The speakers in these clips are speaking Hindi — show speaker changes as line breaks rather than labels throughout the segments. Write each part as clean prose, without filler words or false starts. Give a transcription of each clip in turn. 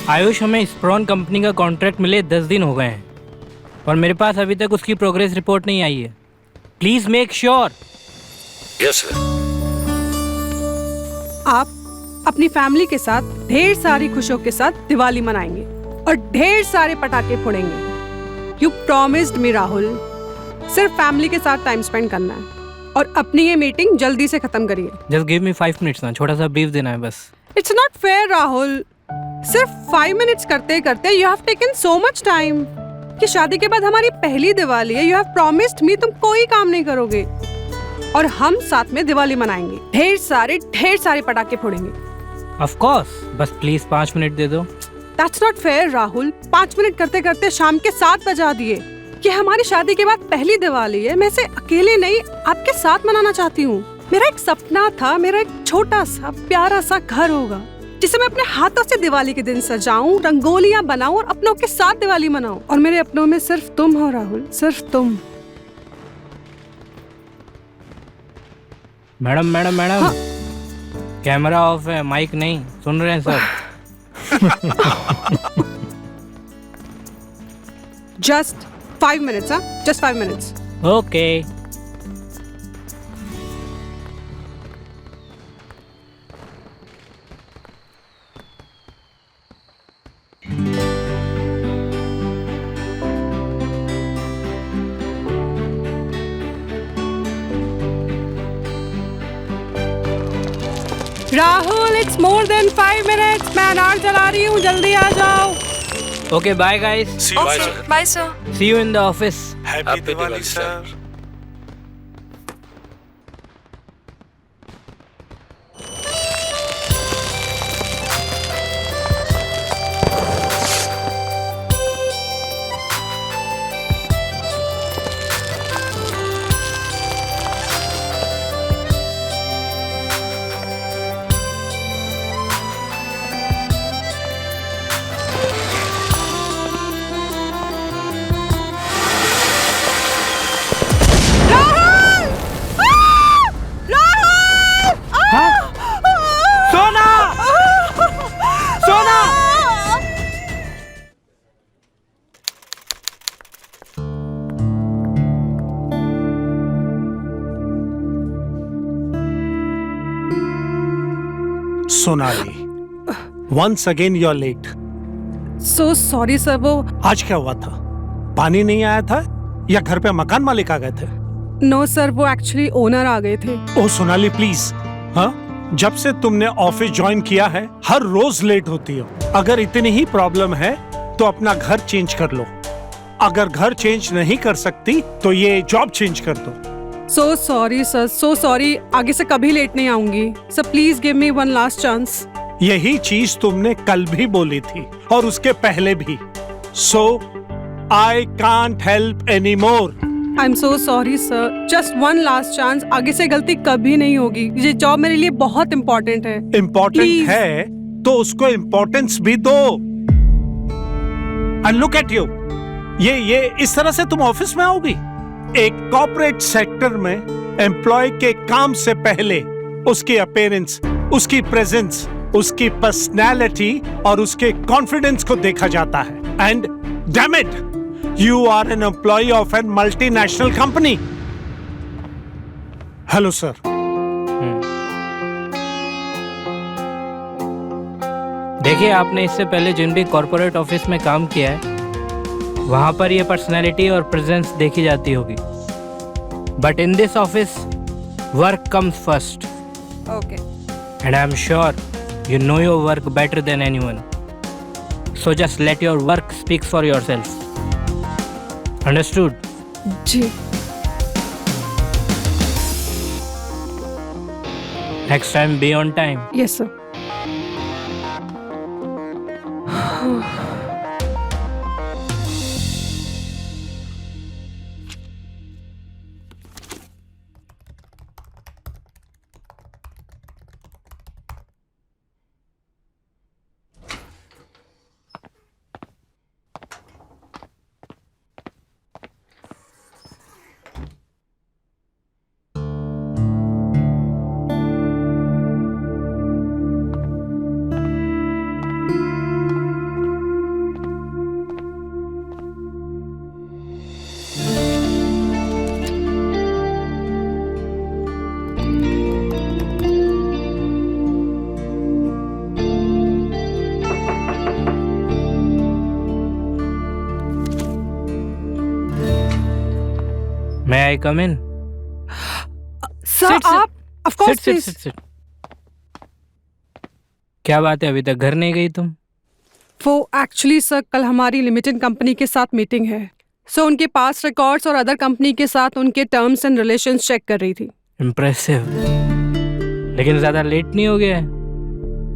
आयुष, हमें स्प्रॉन कंपनी का कॉन्ट्रैक्ट मिले 10 दिन हो गए हैं और मेरे पास अभी तक उसकी प्रोग्रेस रिपोर्ट नहीं आई है। Please make sure.
Yes sir.
आप अपनी फैमिली के साथ ढेर सारी खुशियों के साथ दिवाली मनाएंगे और ढेर सारे पटाखे फोड़ेंगे। You promised me Rahul. सिर्फ फैमिली के साथ टाइम स्पेंड करना है और अपनी ये मीटिंग जल्दी से खत्म करिए।
जस्ट गिव मी 5 मिनट्स ना, छोटा सा ब्रीफ देना है बस।
It's not fair Rahul. सिर्फ 5 मिनट्स करते करते you have taken so much time कि शादी के बाद हमारी पहली दिवाली है। यू हैव प्रॉमिस्ड मी तुम कोई काम नहीं करोगे और हम साथ में दिवाली मनाएंगे। ढेर सारे पटाखे फोड़ेंगे।
ऑफ कोर्स, बस प्लीज 5 मिनट दे दो।
That's not fair Rahul. 5 minute करते करते शाम के 7 बजा दिए कि हमारी शादी के बाद पहली दिवाली है। मैं इसे अकेले नहीं आपके साथ मनाना चाहती हूँ। मेरा एक सपना था, मेरा एक छोटा सा प्यारा सा घर होगा जिसे मैं अपने हाथों से दिवाली के दिन सजाऊं, रंगोलियां बनाऊं और अपनों के साथ दिवाली मनाऊं। और मेरे अपनों में सिर्फ तुम हो राहुल, सिर्फ तुम।
मैडम
हाँ।
कैमरा ऑफ है, माइक नहीं। सुन रहे हैं सब?
Just 5 minutes, huh? Just 5 minutes.
Okay.
Rahul, it's more than 5 minutes. मैं अनार जला रही हूँ, जल्दी आ जाओ।
Okay, bye guys.
See you bye sir.
Bye, sir.
See you in the office.
Happy Diwali sir.
Sona! Sona!
Sonali, once again you're late.
So sorry sir, वो
आज क्या हुआ था? पानी नहीं आया था या घर पे मकान मालिक आ गए थे?
नो सर, वो एक्चुअली ओनर आ गए थे।
ओह सोनाली प्लीज, हाँ? जब से तुमने ऑफिस ज्वाइन किया है हर रोज लेट होती हो। अगर इतनी ही प्रॉब्लम है तो अपना घर चेंज कर लो। अगर घर चेंज नहीं कर सकती तो ये जॉब चेंज कर दो।
So sorry sir, so sorry. आगे से कभी लेट नहीं आऊंगी sir. Please give me one last chance.
यही चीज तुमने कल भी बोली थी और उसके पहले भी। सो I can't help any more.
I am so sorry sir, just one last chance. आगे से गलती कभी नहीं होगी। ये जॉब मेरे लिए बहुत इम्पोर्टेंट है।
Important
Please.
है तो उसको इम्पोर्टेंस भी दो। एंड लुक एट यू, ये इस तरह से तुम ऑफिस में आओगी? एक कॉर्पोरेट सेक्टर में एम्प्लॉय के काम से पहले उसकी अपीयरेंस, उसकी प्रेजेंस, उसकी पर्सनैलिटी और उसके कॉन्फिडेंस को देखा जाता है। And damn it, you are an employee of a multinational company. Hello sir.
देखिए, आपने इससे पहले जिन भी कॉर्पोरेट ऑफिस में काम किया है वहां पर ये पर्सनैलिटी और प्रेजेंस देखी जाती होगी, but in this office work comes first.
Okay.
And I am sure you know your work better than anyone, so just let your work speak for yourself. Understood?
जी।
Next time be on time.
Yes sir.
I come in?
Sir आप of course
sit sit sit. क्या बात है, अभी तक घर नहीं गई तुम?
वो एक्चुअली सर कल हमारी लिमिटेड कंपनी के साथ मीटिंग है, सो उनके पास रिकॉर्ड्स और अदर कंपनी के साथ उनके टर्म्स एंड रिलेशंस चेक कर रही थी।
इम्प्रेसिव, लेकिन ज्यादा लेट नहीं हो गया है?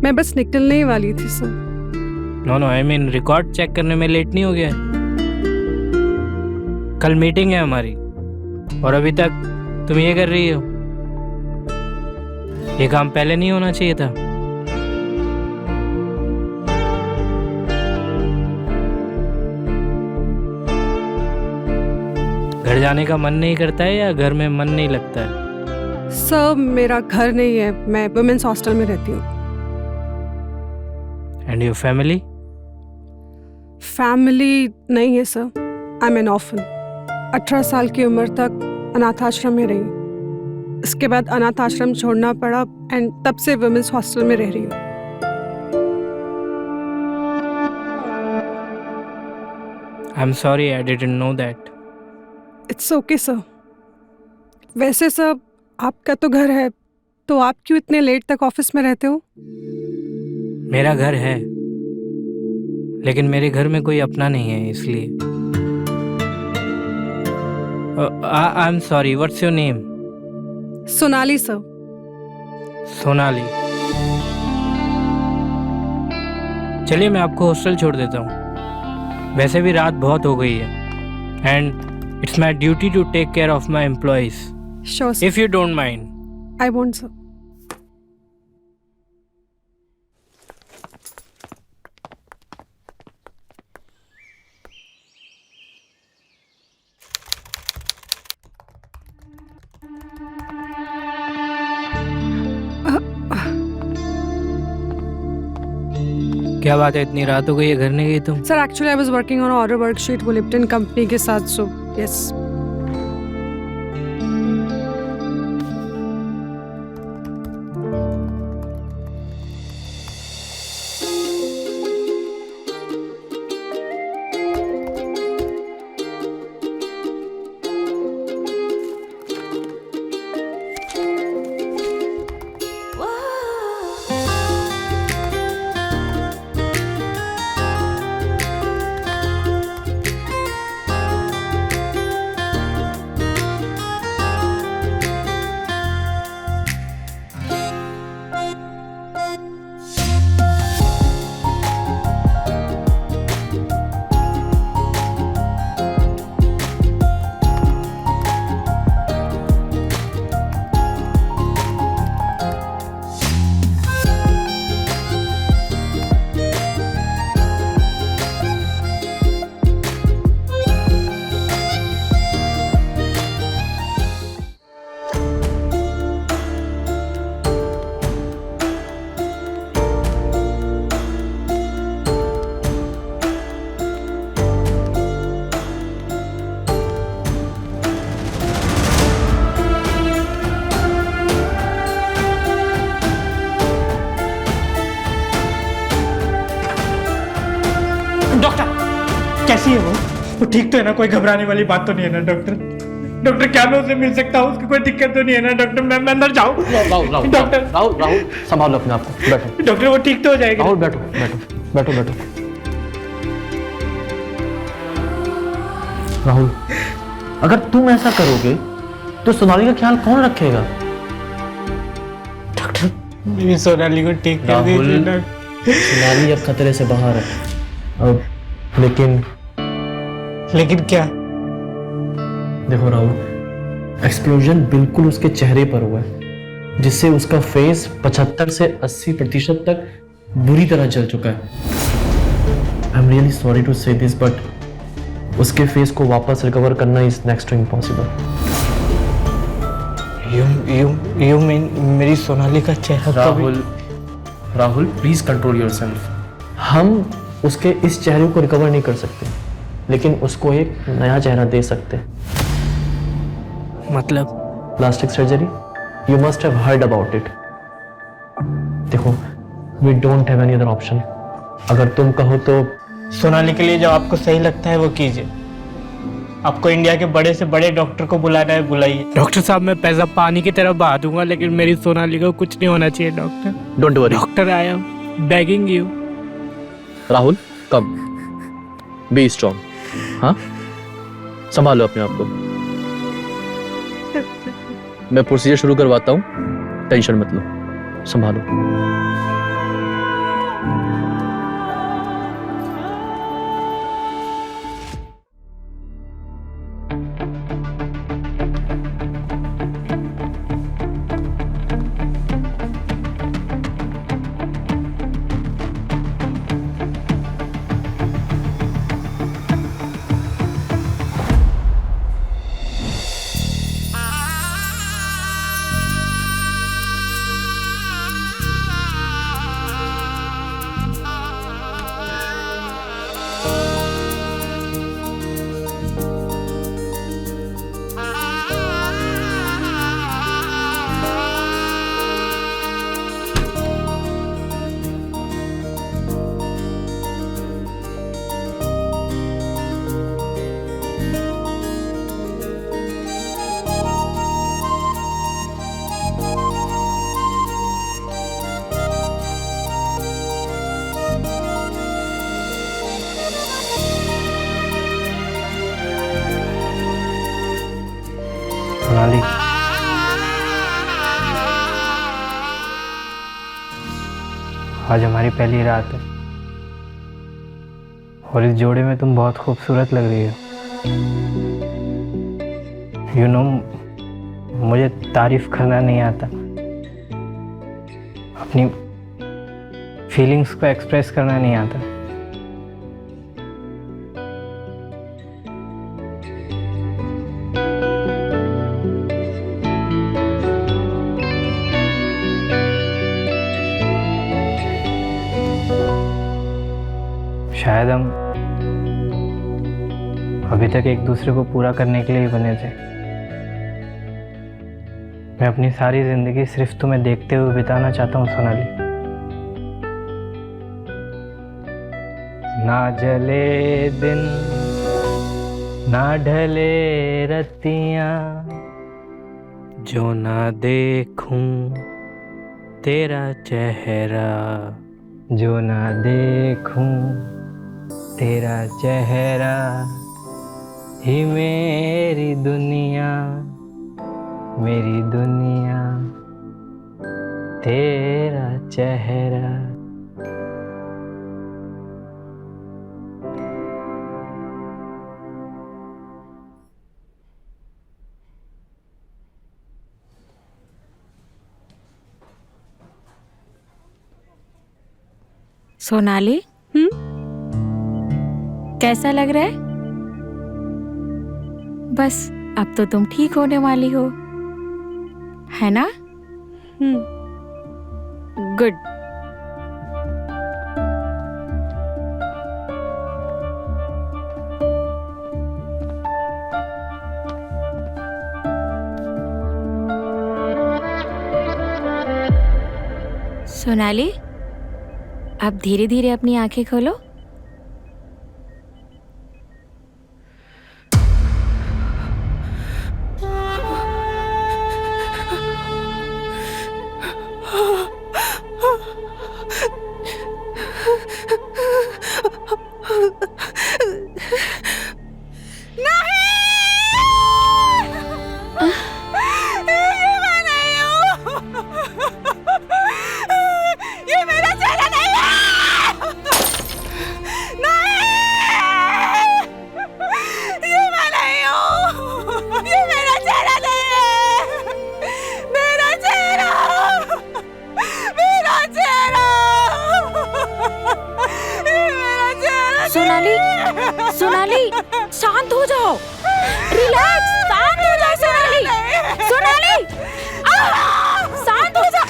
मैं बस निकलने ही वाली थी sir.
No I mean record check करने में लेट नहीं हो गया है? कल मीटिंग है हमारी और अभी तक तुम ये कर रही हो। ये काम पहले नहीं होना चाहिए था। घर जाने का मन नहीं करता है या घर में मन नहीं लगता है?
सर मेरा घर नहीं है, मैं वुमेन्स हॉस्टल में रहती हूँ।
And your family?
फैमिली नहीं है sir, I am N orphan. 18 साल की उम्र तक अनाथ आश्रम में रही, इसके बाद अनाथ आश्रम छोड़ना पड़ा एंड तब से वुमेन्स हॉस्टल में रह रही हूँ।
I am sorry, I didn't know that.
It's okay sir. वैसे सर आपका तो घर है, तो आप क्यों इतने लेट तक ऑफिस में रहते हो?
मेरा घर है, लेकिन मेरे घर में कोई अपना नहीं है, इसलिए। I am sorry, what's your name?
Sonali sir.
Sonali. चलिए मैं आपको हॉस्टल छोड़ देता हूँ, वैसे भी रात बहुत हो गई है and it's my duty to take care of my employees.
Sure, sir.
If you don't mind.
I won't, sir.
क्या बात है, इतनी रात हो गई है, घर नहीं गई तुम?
Sir, actually I was working on an order worksheet वो लिप्टन कंपनी के साथ, so yes.
डॉक्टर कैसी है वो ठीक तो है ना? कोई घबराने वाली बात तो नहीं है ना डॉक्टर? डॉक्टर क्या मैं उससे मिल सकता हूँ? उसकी कोई दिक्कत तो नहीं है ना डॉक्टर? मैं अंदर जाऊँ? डॉक्टर
राहुल संभालो अपने आप को, बैठो।
डॉक्टर वो ठीक तो हो जाएगा?
राहुल बैठो बैठो बैठो बैठो। राहुल अगर तुम ऐसा करोगे तो सोनाली का ख्याल कौन रखेगा?
डॉक्टर मेरी सोनाली को ठीक कर दीजिए डॉक्टर।
सोनाली अब खतरे से बाहर है अब,
लेकिन क्या?
देखो राहुल, एक्सप्लोजन बिल्कुल उसके चेहरे पर हुआ है, जिससे उसका फेस 75 से 80% तक बुरी तरह जल चुका है। I am really sorry to say this, but उसके फेस को वापस रिकवर करना is next to impossible.
You mean मेरी सोनाली का चेहरा?
Rahul please control yourself. हम उसके इस चेहरे को रिकवर नहीं कर सकते, लेकिन उसको एक नया चेहरा दे सकते हैं।
मतलब?
Plastic surgery. You must have heard about it. देखो, we don't have any other option. अगर तुम कहो तो
सोनाली के लिए जो आपको सही लगता है वो कीजिए। आपको इंडिया के बड़े से बड़े डॉक्टर को बुलाना है, बुलाइए।
डॉक्टर साहब मैं पैसा पानी की तरफ बहा दूंगा, लेकिन मेरी सोनाली को कुछ नहीं होना चाहिए doctor.
Don't worry
doctor I am begging you.
Rahul, come, be strong. हाँ, संभालो अपने आप को। मैं प्रोसीजर शुरू करवाता हूँ, टेंशन मत लो, संभालो।
सोनाली, आज हमारी पहली रात है और इस जोड़े में तुम बहुत खूबसूरत लग रही हो। यू नो, मुझे तारीफ करना नहीं आता, अपनी फीलिंग्स को एक्सप्रेस करना नहीं आता। शायद हम अभी तक एक दूसरे को पूरा करने के लिए ही बने थे। मैं अपनी सारी जिंदगी सिर्फ तुम्हें देखते हुए बिताना चाहता हूँ सोनाली। ना जले दिन ना ढले रतियां, जो ना देखूं तेरा चेहरा, जो ना देखूं तेरा चेहरा ही मेरी दुनिया, मेरी दुनिया तेरा चेहरा।
सोनाली, कैसा लग रहा है? बस अब तो तुम ठीक होने वाली हो, है ना? गुड। सोनाली, अब धीरे धीरे अपनी आंखें खोलो। सोनाली, सोनाली, शांत हो जाओ, रिलैक्स, शांत हो जाओ सोनाली, सोनाली, शांत हो जाओ,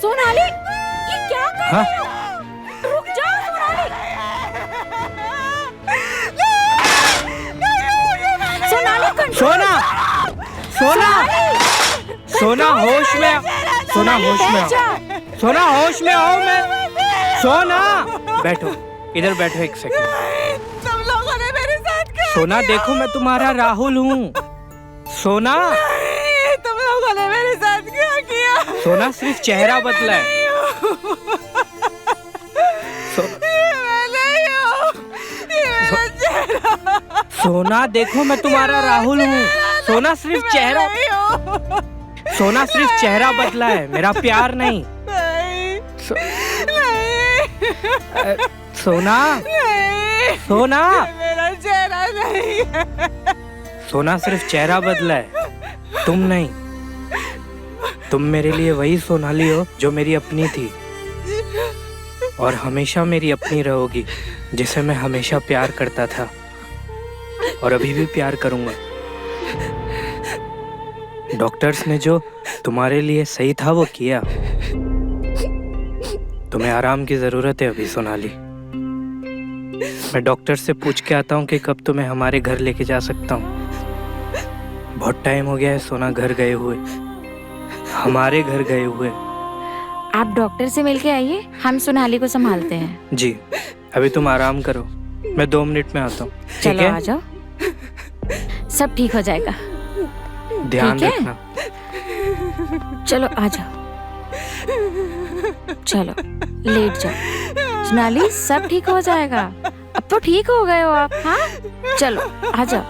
सोनाली, ये क्या कर रही हो? रुक जाओ सोनाली, सोनाली,
सोना, सोना, सोना होश में, सोना होश में आओ, सोना होश में आओ। मैं सोना, बैठो इधर, बैठो एक सेकंड।
तुम लोगों ने मेरे साथ क्या
सोना देखो मैं तुम्हारा राहुल हूँ। सोना
तुम लोगों ने मेरे साथ क्या किया?
सोना सिर्फ चेहरा बदला है। सोना देखो मैं तुम्हारा राहुल हूँ। सोना सिर्फ चेहरा बदला है, मेरा प्यार नहीं। सोना सोना
मेरा चेहरा नहीं है।
सोना सिर्फ चेहरा बदला है, तुम नहीं। तुम मेरे लिए वही सोनाली हो जो मेरी अपनी थी और हमेशा मेरी अपनी रहोगी, जिसे मैं हमेशा प्यार करता था और अभी भी प्यार करूंगा। डॉक्टर्स ने जो तुम्हारे लिए सही था वो किया। तुम्हें आराम की जरूरत है अभी सोनाली। मैं डॉक्टर से पूछ के आता हूँ कि कब तुम्हें हमारे घर लेके जा सकता हूँ। बहुत टाइम हो गया है सोना घर गए हुए, हमारे घर गए हुए।
आप डॉक्टर से मिलके आइए, हम सोनाली को संभालते हैं।
जी अभी तुम आराम करो, मैं 2 मिनट में आता हूँ। ठीक
चलो
है,
आ जाओ, सब ठीक हो जाएगा।
ध्यान
ठीक है?
रखना।
चलो आ जाओ, चलो लेट जाओ। सोनाली सब ठीक हो जाएगा, अब तो ठीक हो गए हो आप। हाँ चलो आ जाओ।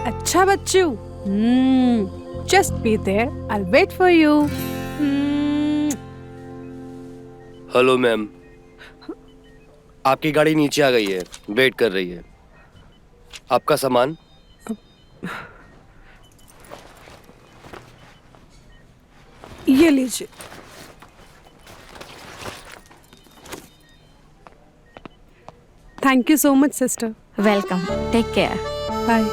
अच्छा बच्चू, just be there. I'll wait for you.
Hello ma'am, आपकी गाड़ी नीचे आ गई है, वेट कर रही है। आपका सामान।
ये लीजिए। Thank you so much, sister.
Welcome, take care.
Bye.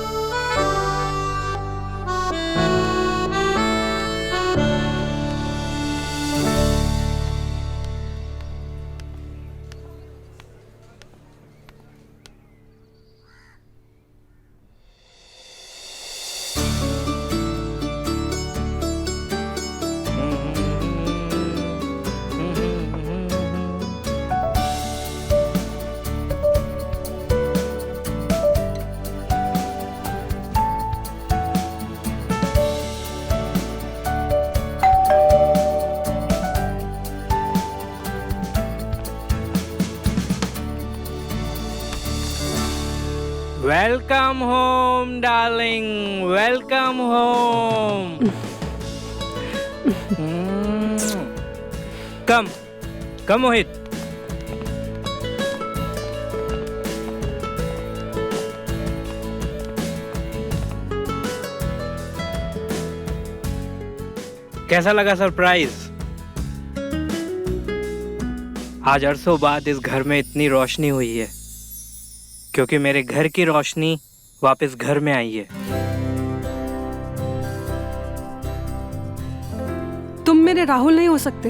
Welcome home, darling. Welcome home. Come, Mohit. कैसा लगा सरप्राइज? आज अरसों बाद इस घर में इतनी रोशनी हुई है क्योंकि मेरे घर की रोशनी वापस घर में आई है।
तुम मेरे राहुल नहीं हो सकते।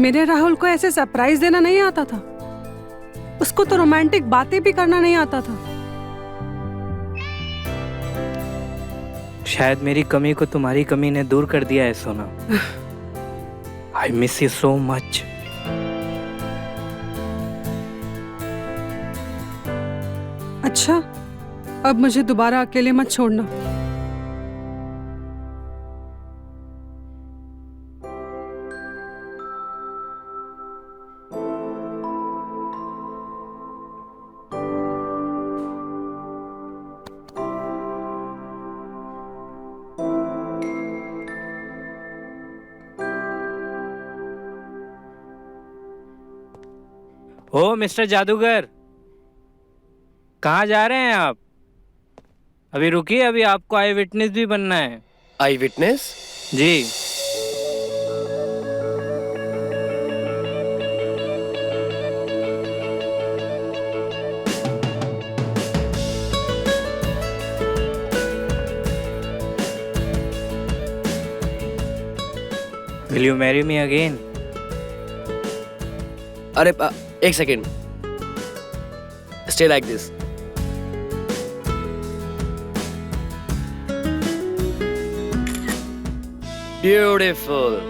मेरे राहुल को ऐसे सरप्राइज देना नहीं आता था, उसको तो रोमांटिक बातें भी करना नहीं आता था।
शायद मेरी कमी को तुम्हारी कमी ने दूर कर दिया है सोना। I miss you so much.
अच्छा, अब मुझे दोबारा अकेले मत छोड़ना।
ओ मिस्टर जादूगर, कहाँ जा रहे हैं आप? अभी रुकिए, अभी आपको आई विटनेस भी बनना है।
I witness?
जी। Will you marry me again?
अरे एक second, stay like this. Beautiful.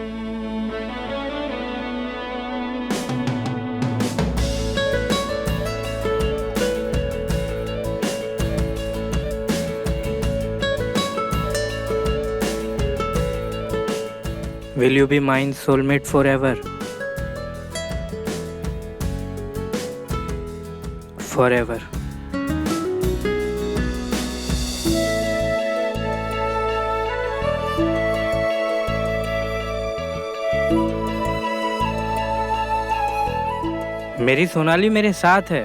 Will you be mine soulmate forever? Forever. मेरी सोनाली मेरे साथ है।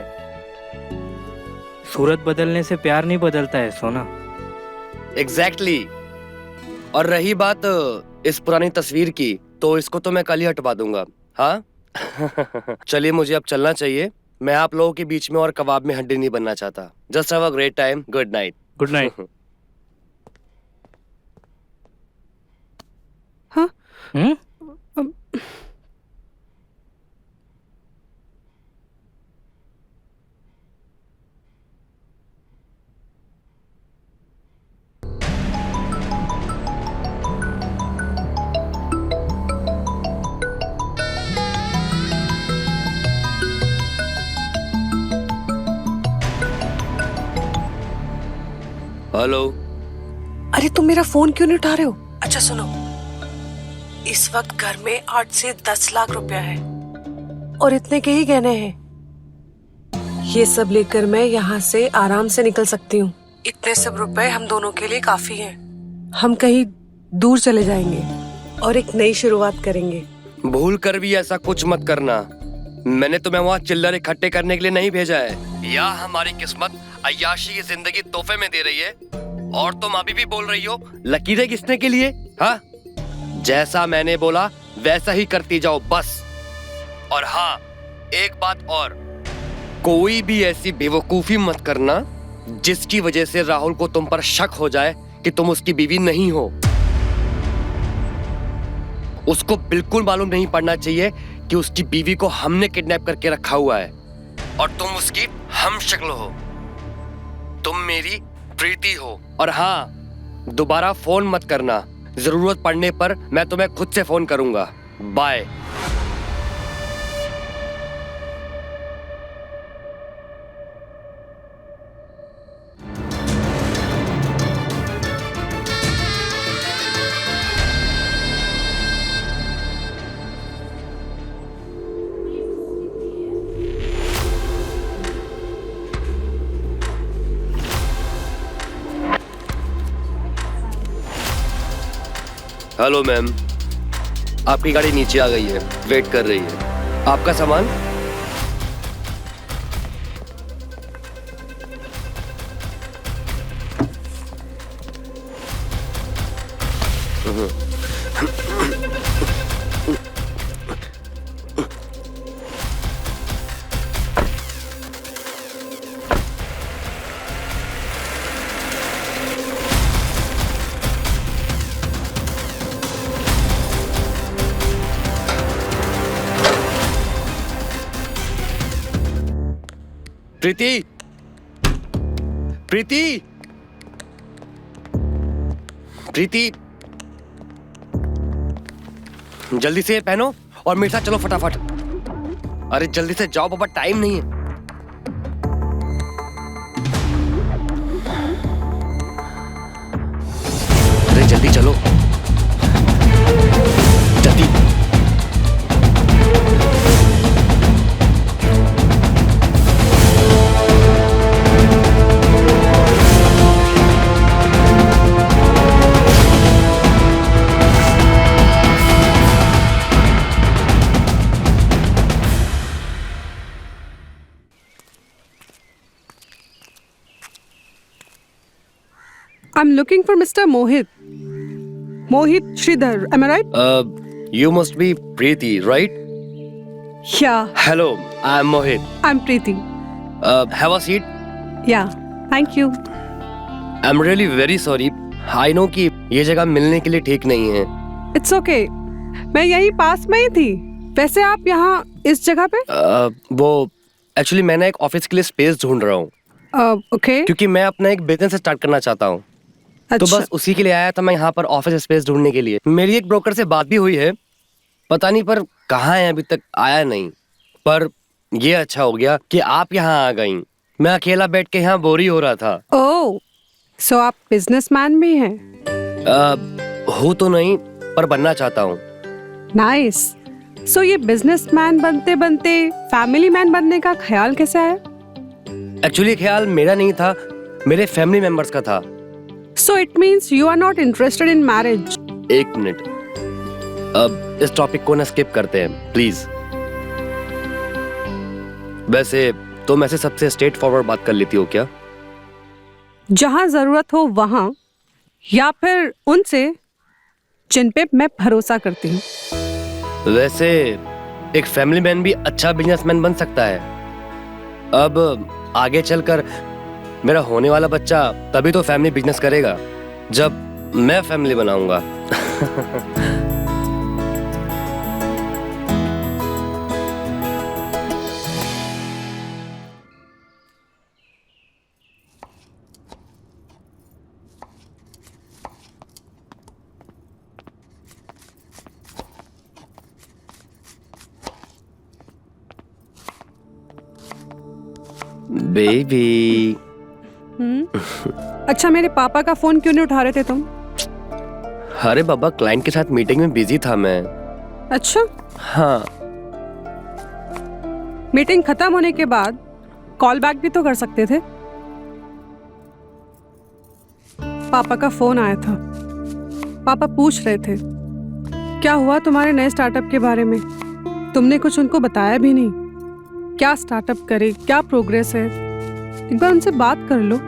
सूरत बदलने से प्यार नहीं बदलता है सोना।
एग्जैक्टली। और रही बात इस पुरानी तस्वीर की, तो इसको तो मैं कल ही हटवा दूंगा। हाँ चलिए, मुझे अब चलना चाहिए। मैं आप लोगों के बीच में और कबाब में हड्डी नहीं बनना चाहता। Just have a great time. Good night.
Good night.
हाँ?
हेलो।
अरे तुम मेरा फोन क्यों नहीं उठा रहे हो? अच्छा सुनो, इस वक्त घर में 8 से 10 लाख रुपया है और इतने के ही गहने हैं। ये सब लेकर मैं यहाँ से आराम से निकल सकती हूँ। इतने सब रुपए हम दोनों के लिए काफी हैं। हम कहीं दूर चले जाएंगे और एक नई शुरुआत करेंगे।
भूल कर भी ऐसा कुछ मत करना। मैंने तुम्हें वहाँ चिल्लर इकट्ठे करने के लिए नहीं भेजा है। या हमारी किस्मत अय्याशी की जिंदगी तोहफे में दे रही है और तुम अभी भी बोल रही हो लकीरें किसने के लिए? हाँ, जैसा मैंने बोला वैसा ही करती जाओ बस। और हाँ, एक बात और, कोई भी ऐसी बेवकूफी मत करना जिसकी वजह से राहुल को तुम पर शक हो जाए कि तुम उसकी बीवी नहीं हो। उसको बिल्कुल मालूम नहीं पड़ना चाहिए कि उसकी बीवी को हमने किडनैप करके रखा हुआ है और तुम उसकी हम शक्ल हो। तुम मेरी प्रीति हो। और हाँ, दोबारा फोन मत करना। जरूरत पड़ने पर मैं तुम्हें खुद से फोन करूंगा। बाय। हेलो मैम, आपकी गाड़ी नीचे आ गई है, वेट कर रही है। आपका सामान? प्रीति, प्रीति, प्रीति, जल्दी से पहनो और मेरे साथ चलो फटाफट। अरे जल्दी से जाओ बाबा, टाइम नहीं है। अरे जल्दी चलो, जल्दी।
I'm looking for Mr. Mohit. Mohit Sridhar, am I right?
You must be Preeti, right?
Yeah,
Hello, I'm Mohit.
I'm Preeti.
Have a seat.
Yeah, thank you.
I'm really very sorry. I know कि ये जगह मिलने के लिए ठीक नहीं है।
It's okay. मैं यही पास में ही थी। वैसे आप यहाँ इस जगह पे?
वो एक्चुअली मैं ना एक ऑफिस के लिए स्पेस ढूंढ रहा हूँ।
ओके।
क्योंकि मैं अपना एक बिजनेस स्टार्ट करना चाहता हूँ। तो
अच्छा।
बस उसी के लिए आया था मैं यहाँ पर ऑफिस स्पेस ढूंढने के लिए। मेरी एक ब्रोकर से बात भी हुई है, पता नहीं पर कहाँ है, अभी तक आया नहीं। पर ये अच्छा हो गया कि आप यहाँ आ गईं। मैं अकेला बैठ के यहाँ बोर ही हो रहा था।
ओह, सो आप बिजनेसमैन भी हैं?
हूँ तो नहीं पर बनना चाहता हूँ।
नाइस। सो ये बिजनेसमैन बनते बनते फैमिली मैन बनने का ख्याल कैसे आया?
एक्चुअली ख्याल मेरा नहीं था, मेरे फैमिली मेंबर्स का था।
So it means you are not interested in marriage?
एक मिनट, अब इस टॉपिक को ना स्किप करते हैं प्लीज। वैसे तुम ऐसे सबसे स्ट्रेट फॉरवर्ड बात कर लेती हो क्या?
जहां जरूरत हो वहां, या फिर उनसे जिन पे मैं भरोसा करती हूँ।
वैसे एक फैमिली मैन भी अच्छा बिजनेसमैन बन सकता है। अब आगे चलकर मेरा होने वाला बच्चा तभी तो फैमिली बिजनेस करेगा जब मैं फैमिली बनाऊंगा। बेबी।
अच्छा, मेरे पापा का फोन क्यों नहीं उठा रहे थे तुम?
अरे बाबा, क्लाइंट के साथ मीटिंग में बिजी था मैं।
अच्छा।
हाँ।
मीटिंग खत्म होने के बाद कॉल बैक भी तो कर सकते थे। पापा का फोन आया था। पापा पूछ रहे थे क्या हुआ तुम्हारे नए स्टार्टअप के बारे में। तुमने कुछ उनको बताया भी नहीं। क्या स्टार्टअप करे, क्या प्रोग्रेस है। एक बार उनसे बात कर लो,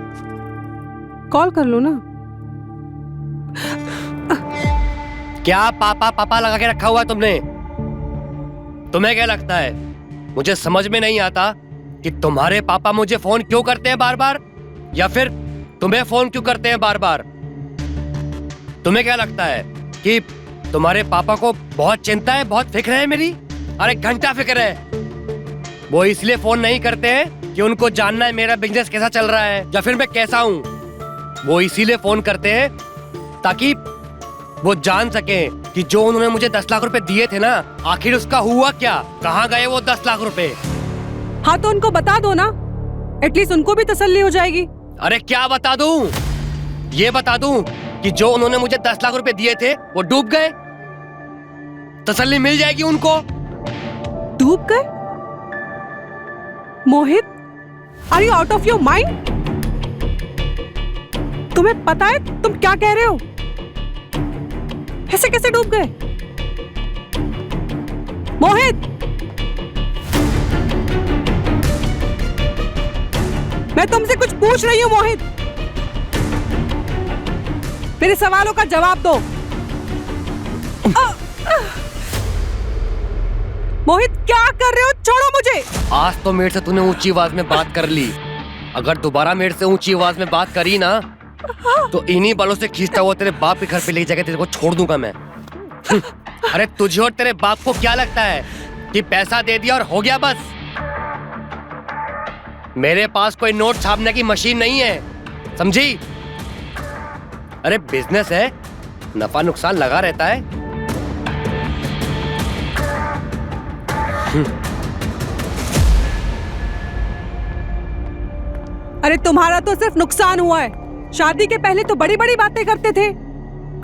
कॉल कर लो ना।
क्या पापा पापा लगा के रखा हुआ है तुमने? तुम्हें क्या लगता है मुझे समझ में नहीं आता कि तुम्हारे पापा मुझे फोन क्यों करते हैं बार बार, या फिर तुम्हें फोन क्यों करते हैं बार बार? तुम्हें क्या लगता है कि तुम्हारे पापा को बहुत चिंता है, बहुत फिक्र है मेरी? अरे घंटा फिक्र है। वो इसलिए फोन नहीं करते हैं कि उनको जानना है मेरा बिजनेस कैसा चल रहा है या फिर मैं कैसा हूं। वो इसीलिए फोन करते हैं ताकि वो जान सके कि जो उन्होंने मुझे 10 लाख रुपए दिए थे ना, आखिर उसका हुआ क्या, कहाँ गए वो 10 लाख रुपए।
हाँ तो उनको बता दो ना, एटलीस्ट उनको भी तसल्ली हो जाएगी।
अरे क्या बता दूं? ये बता दूं कि जो उन्होंने मुझे 10 लाख रुपए दिए थे वो डूब गए, तसल्ली मिल जाएगी उनको।
डूब गए? Mohit, are you out of your mind? तुम्हें पता है तुम क्या कह रहे हो? ऐसे कैसे डूब गए? मोहित, मैं तुमसे कुछ पूछ रही हूं। मोहित, मेरे सवालों का जवाब दो। मोहित, क्या कर रहे हो? छोड़ो मुझे।
आज तो मेरे से तूने ऊंची आवाज में बात कर ली, अगर दोबारा मेरे से ऊंची आवाज में बात करी ना तो इन्हीं बालों से खींचता हुआ तेरे बाप के घर पे ले जाकर तेरे को छोड़ दूंगा मैं। अरे तुझे और तेरे बाप को क्या लगता है कि पैसा दे दिया और हो गया बस? मेरे पास कोई नोट छापने की मशीन नहीं है, समझी? अरे बिजनेस है, नफा नुकसान लगा रहता है।
अरे तुम्हारा तो सिर्फ नुकसान हुआ है। शादी के पहले तो बड़ी बड़ी बातें करते थे।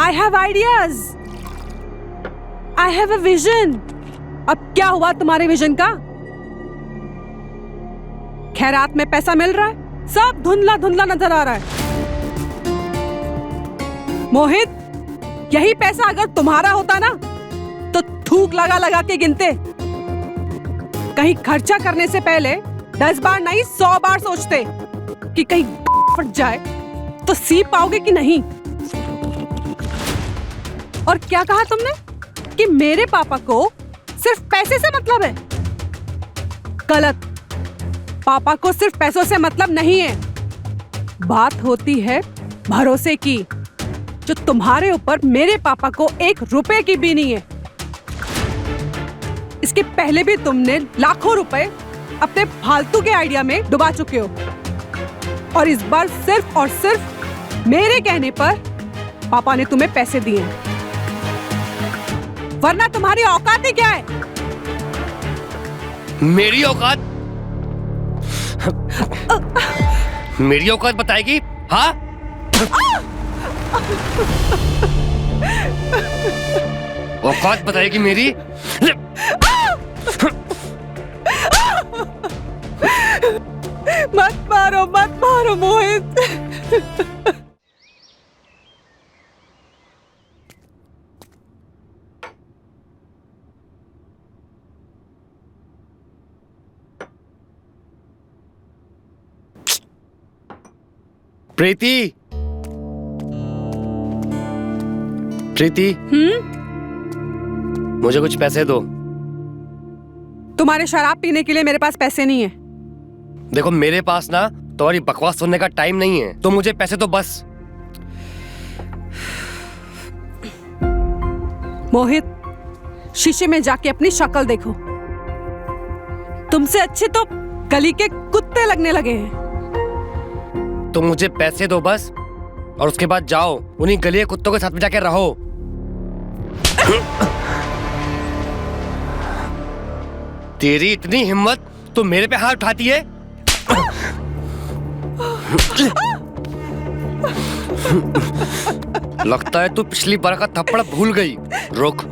I have ideas, I have a vision. अब क्या हुआ तुम्हारे विजन का? खैरात में पैसा मिल रहा है, सब धुंधला धुंधला नजर आ रहा है। मोहित, यही पैसा अगर तुम्हारा होता ना तो थूक लगा लगा के गिनते। कहीं खर्चा करने से पहले 10 बार नहीं 100 बार सोचते कि कहीं फट जाए तो सीप पाओगे कि नहीं। और क्या कहा तुमने कि मेरे पापा को सिर्फ पैसे से मतलब है? गलत। पापा को सिर्फ पैसों से मतलब नहीं है, बात होती है भरोसे की, जो तुम्हारे ऊपर मेरे पापा को 1 रुपए की भी नहीं है। इसके पहले भी तुमने लाखों रुपए अपने फालतू के आइडिया में डुबा चुके हो, और इस बार सिर्फ और सिर्फ मेरे कहने पर पापा ने तुम्हें पैसे दिए हैं, वरना तुम्हारी औकात ही क्या है?
मेरी औकात? मेरी औकात बताएगी? हाँ? औकात बताएगी मेरी?
मत मारो मोहित।
प्रीति, प्रीति, मुझे कुछ पैसे दो।
तुम्हारे शराब पीने के लिए मेरे पास पैसे नहीं है।
देखो, मेरे पास ना तुम्हारी बकवास सुनने का टाइम नहीं है, तो मुझे पैसे दो बस।
मोहित, शीशे में जाके अपनी शक्ल देखो। तुमसे अच्छे तो गली के कुत्ते लगने लगे हैं।
तुम मुझे पैसे दो बस, और उसके बाद जाओ उन्हीं गली के कुत्तों के साथ में जाके रहो। तेरी इतनी हिम्मत, तो मेरे पे हाथ उठाती है? लगता है तू पिछली बार का थप्पड़ भूल गई। रुक,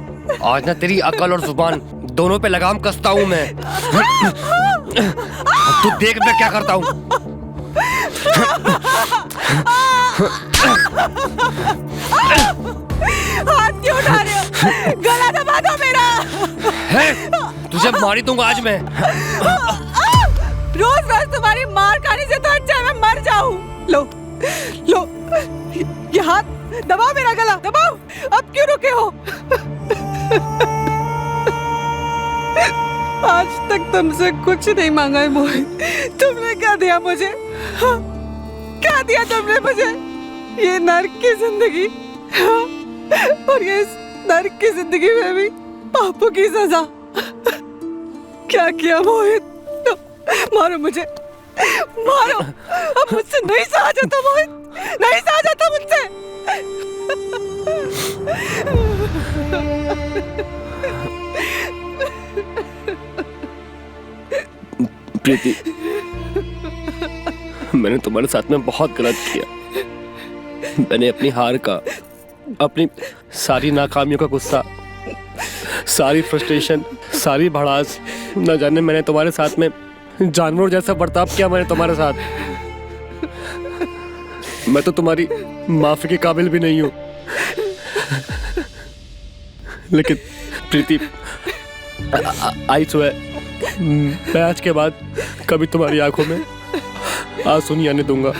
आज ना तेरी अकल और जुबान दोनों पे लगाम कसता हूं मैं। तू देख मैं क्या करता हूं।
हाथ क्यों उठा रहे हो? गला दबा दो मेरा।
तुझे मारी दूंगा आज मैं।
रोज रोज तुम्हारी मार खाने से तो अच्छा है मैं मर जाऊं। लो लो, ये हाथ दबाओ, मेरा गला दबाओ। अब क्यों रुके हो? आज तक तुमसे कुछ नहीं मांगा है मोहित। तुमने क्या दिया मुझे? हाँ? क्या दिया तुमने मुझे? ये नर्क की जिंदगी, हाँ? और ये इस नर्क की जिंदगी में भी पापों की सजा। क्या किया मोहित? मारो मुझे, मारो। अब मुझसे नहीं सहा जाता मोहित, नहीं सहा जाता मुझसे।
प्रीति, मैंने तुम्हारे साथ में बहुत गलत किया। मैंने अपनी हार का, अपनी सारी नाकामियों का गुस्सा, सारी फ्रस्ट्रेशन, सारी भड़ास, न जाने मैंने तुम्हारे साथ में जानवर जैसा बर्ताव किया। मैंने तुम्हारे साथ, मैं तो तुम्हारी माफी के काबिल भी नहीं हूं। लेकिन प्रीति, आई स्वेयर, मैं आज के बाद कभी तुम्हारी आंखों में आंसू नहीं आने दूंगा।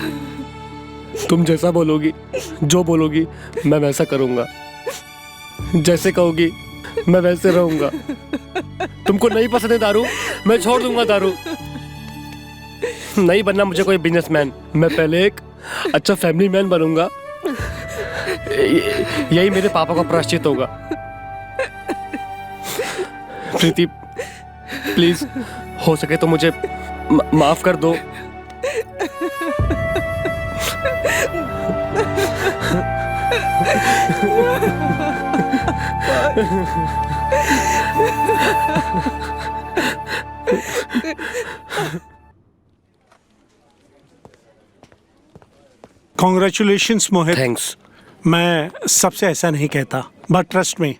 तुम जैसा बोलोगी, जो बोलोगी, मैं वैसा करूंगा। जैसे कहोगी मैं वैसे रहूंगा। तुमको नहीं पसंद है दारू, मैं छोड़ दूंगा दारू। नहीं बनना मुझे कोई बिजनेसमैन, मैं पहले एक अच्छा फैमिली मैन बनूंगा। यही मेरे पापा का प्रायश्चित होगा। प्रीति, प्लीज, हो सके तो मुझे माफ कर दो।
कॉन्ग्रेचुलेशंस मोहित।
थैंक्स।
मैं सबसे ऐसा नहीं कहता, but trust me,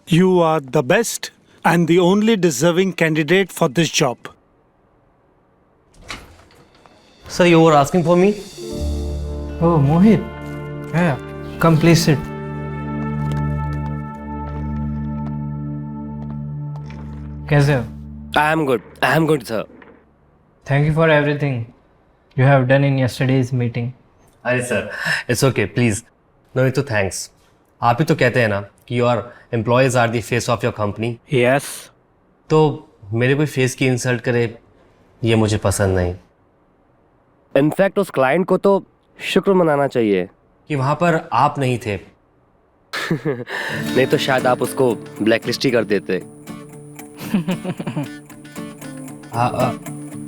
you are the best and the only deserving candidate for this job.
Sir, you were asking for me?
Oh, Mohit. Yeah, come please sit. कैसे हो?
I am good, sir.
Thank you for everything you have done in yesterday's meeting.
अरे sir, it's okay, please no to thanks. आप ही तो कहते हैं ना कि your employees are the face of your company.
Yes.
तो मेरे कोई फेस की इंसल्ट करे ये मुझे पसंद नहीं।
इनफैक्ट उस क्लाइंट को तो शुक्र मनाना चाहिए
कि वहाँ पर आप नहीं थे।
नहीं तो शायद आप उसको ब्लैकलिस्ट ही कर देते।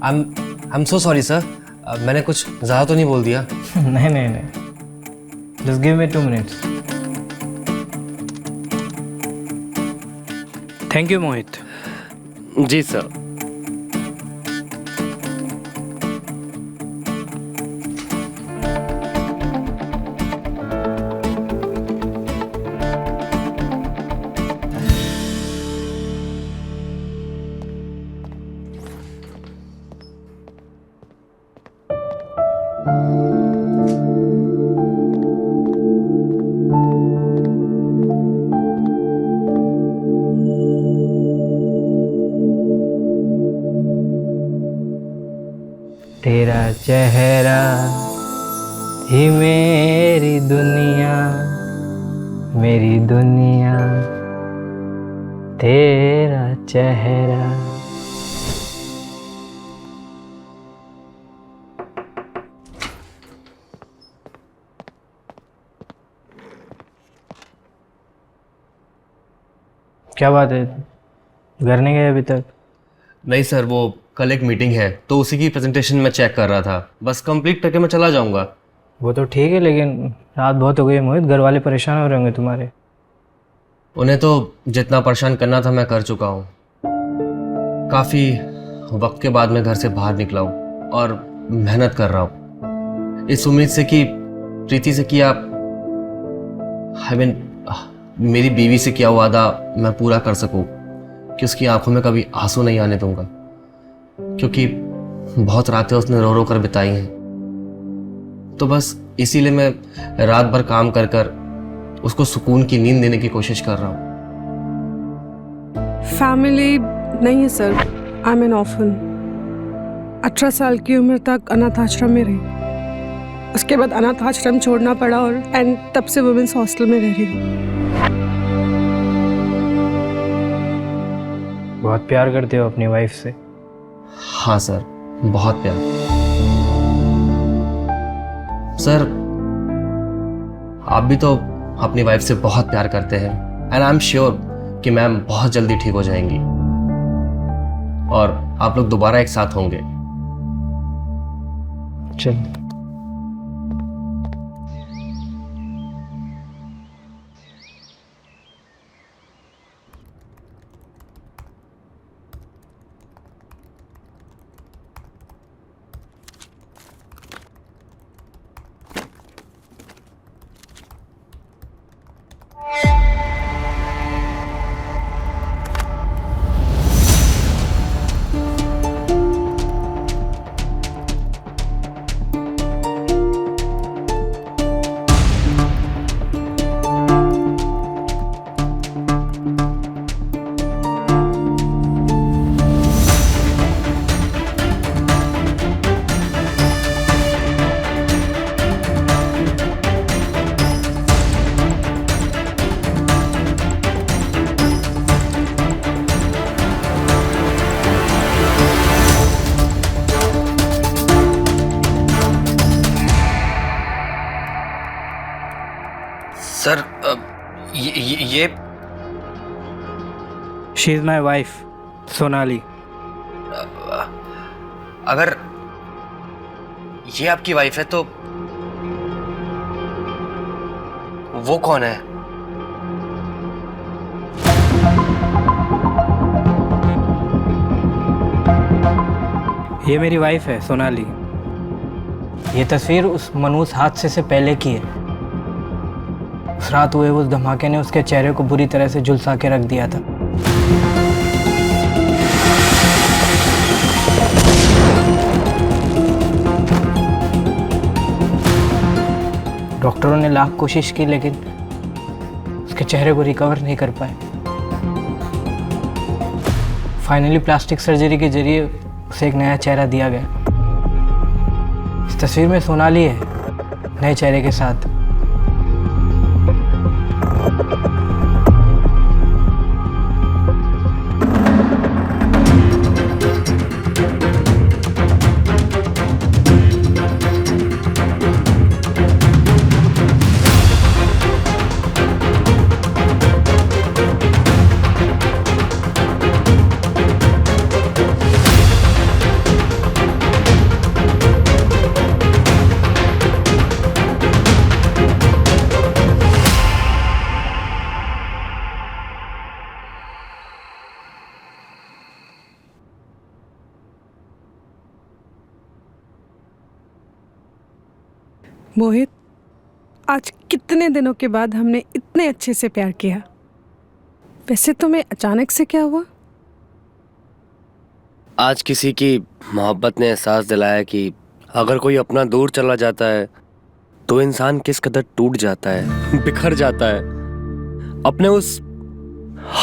I am so sorry sir, मैंने कुछ ज़्यादा तो नहीं बोल दिया?
नहीं नहीं नहीं, just give me 2 minutes. Thank you Mohit.
जी सर.
तेरा चेहरा ही मेरी दुनिया, मेरी दुनिया तेरा चेहरा. क्या बात है, घर नहीं गए अभी तक?
नहीं सर, वो कल एक मीटिंग है तो उसी की प्रेजेंटेशन में चेक कर रहा था, बस कंप्लीट करके मैं चला जाऊंगा.
वो तो ठीक है, लेकिन रात बहुत हो गई मोहित, घर वाले परेशान हो रहे होंगे तुम्हारे.
उन्हें तो जितना परेशान करना था मैं कर चुका हूँ. काफ़ी वक्त के बाद मैं घर से बाहर निकला हूँ और मेहनत कर रहा हूँ इस उम्मीद से कि प्रीति से किया मेरी बीवी से किया वादा मैं पूरा कर सकूं कि उसकी आंखों में कभी आंसू नहीं आने दूंगा, क्योंकि बहुत रातें उसने रो रो कर बिताई हैं. तो बस इसीलिए मैं रात भर काम कर कर उसको सुकून की नींद देने की कोशिश कर रहा हूँ.
फैमिली नहीं है sir, I am N orphan. 18 साल की उम्र तक अनाथ आश्रम में रही, उसके बाद अनाथ आश्रम छोड़ना पड़ा और तब से वुमेन्स हॉस्टल में रह रही हूँ.
बहुत प्यार करते हो अपनी वाइफ से?
हाँ सर, बहुत प्यार. सर आप भी तो अपनी वाइफ से बहुत प्यार करते हैं एंड आई एम श्योर कि मैम बहुत जल्दी ठीक हो जाएंगी और आप लोग दोबारा एक साथ होंगे.
चल.
सर ये
she is my wife Sonali.
अगर ये आपकी वाइफ है तो वो कौन है?
ये मेरी वाइफ है सोनाली. ये तस्वीर उस मनूस हादसे से पहले की है. उस रात हुए उस धमाके ने उसके चेहरे को बुरी तरह से झुलसा के रख दिया था. डॉक्टरों ने लाख कोशिश की लेकिन उसके चेहरे को रिकवर नहीं कर पाए. फाइनली प्लास्टिक सर्जरी के जरिए उसे एक नया चेहरा दिया गया. इस तस्वीर में सोनाली है नए चेहरे के साथ.
मोहित, आज कितने दिनों के बाद हमने इतने अच्छे से प्यार किया। वैसे तुम्हें अचानक से क्या हुआ?
आज किसी की मोहब्बत ने एहसास दिलाया कि अगर कोई अपना दूर चला जाता है तो इंसान किस कदर टूट जाता है, बिखर जाता है, अपने उस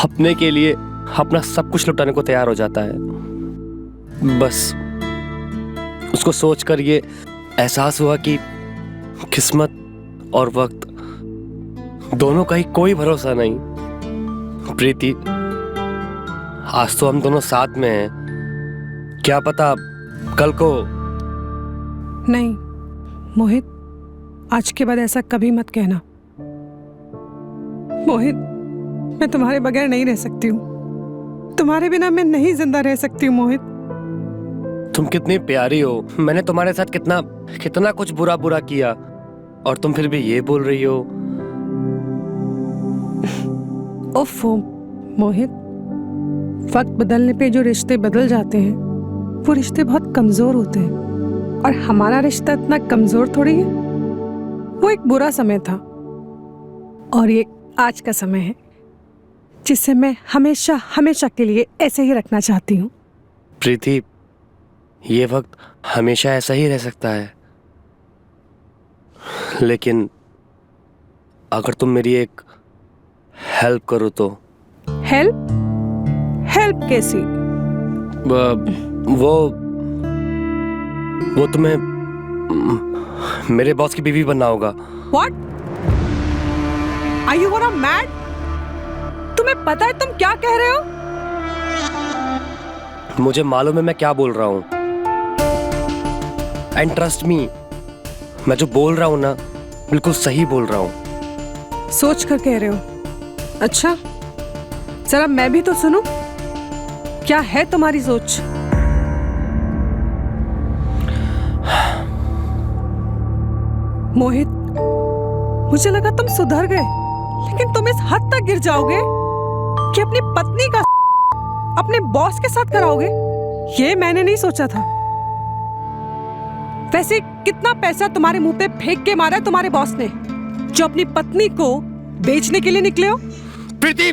अपने के लिए अपना सब कुछ लुटाने को तैयार हो जाता है। बस उसको सोचकर ये एहसास हुआ कि किस्मत और वक्त दोनों का ही कोई भरोसा नहीं। प्रीति, आज तो हम दोनों साथ में हैं, क्या पता कल को।
नहीं मोहित, आज के बाद ऐसा कभी मत कहना। मोहित, मैं तुम्हारे बगैर नहीं रह सकती हूँ। तुम्हारे बिना मैं नहीं जिंदा रह सकती हूँ मोहित।
तुम कितनी प्यारी हो। मैंने तुम्हारे साथ कितना कितना कुछ बुरा बुरा किया और तुम फिर भी ये बोल रही हो।
ओफो मोहित, वक्त बदलने पे जो रिश्ते बदल जाते हैं वो रिश्ते बहुत कमजोर होते हैं, और हमारा रिश्ता इतना कमजोर थोड़ी है। वो एक बुरा समय था और ये आज का समय है जिसे मैं हमेशा हमेशा के लिए ऐसे ही रखना चाहती हूँ।
प्रीति, ये वक्त हमेशा ऐसा ही रह सकता है, लेकिन अगर तुम मेरी एक हेल्प करो तो।
हेल्प? हेल्प कैसी?
वो तुम्हें मेरे बॉस की बीवी बनना होगा।
What? Are you gonna mad? तुम्हें पता है तुम क्या कह रहे हो?
मुझे मालूम है मैं क्या बोल रहा हूँ, एंड ट्रस्ट मी, मैं जो बोल रहा हूँ ना बिल्कुल सही बोल रहा हूँ।
सोच कर कह रहे हो? अच्छा, जरा मैं भी तो सुनूं। क्या है तुम्हारी सोच? मोहित, मुझे लगा तुम सुधर गए, लेकिन तुम इस हद तक गिर जाओगे कि अपनी पत्नी का अपने बॉस के साथ कराओगे। ये मैंने नहीं सोचा था। वैसे कितना पैसा तुम्हारे मुंह पे फेंक के मारा है तुम्हारे बॉस ने, जो अपनी पत्नी को बेचने के लिए निकले हो?
प्रीति,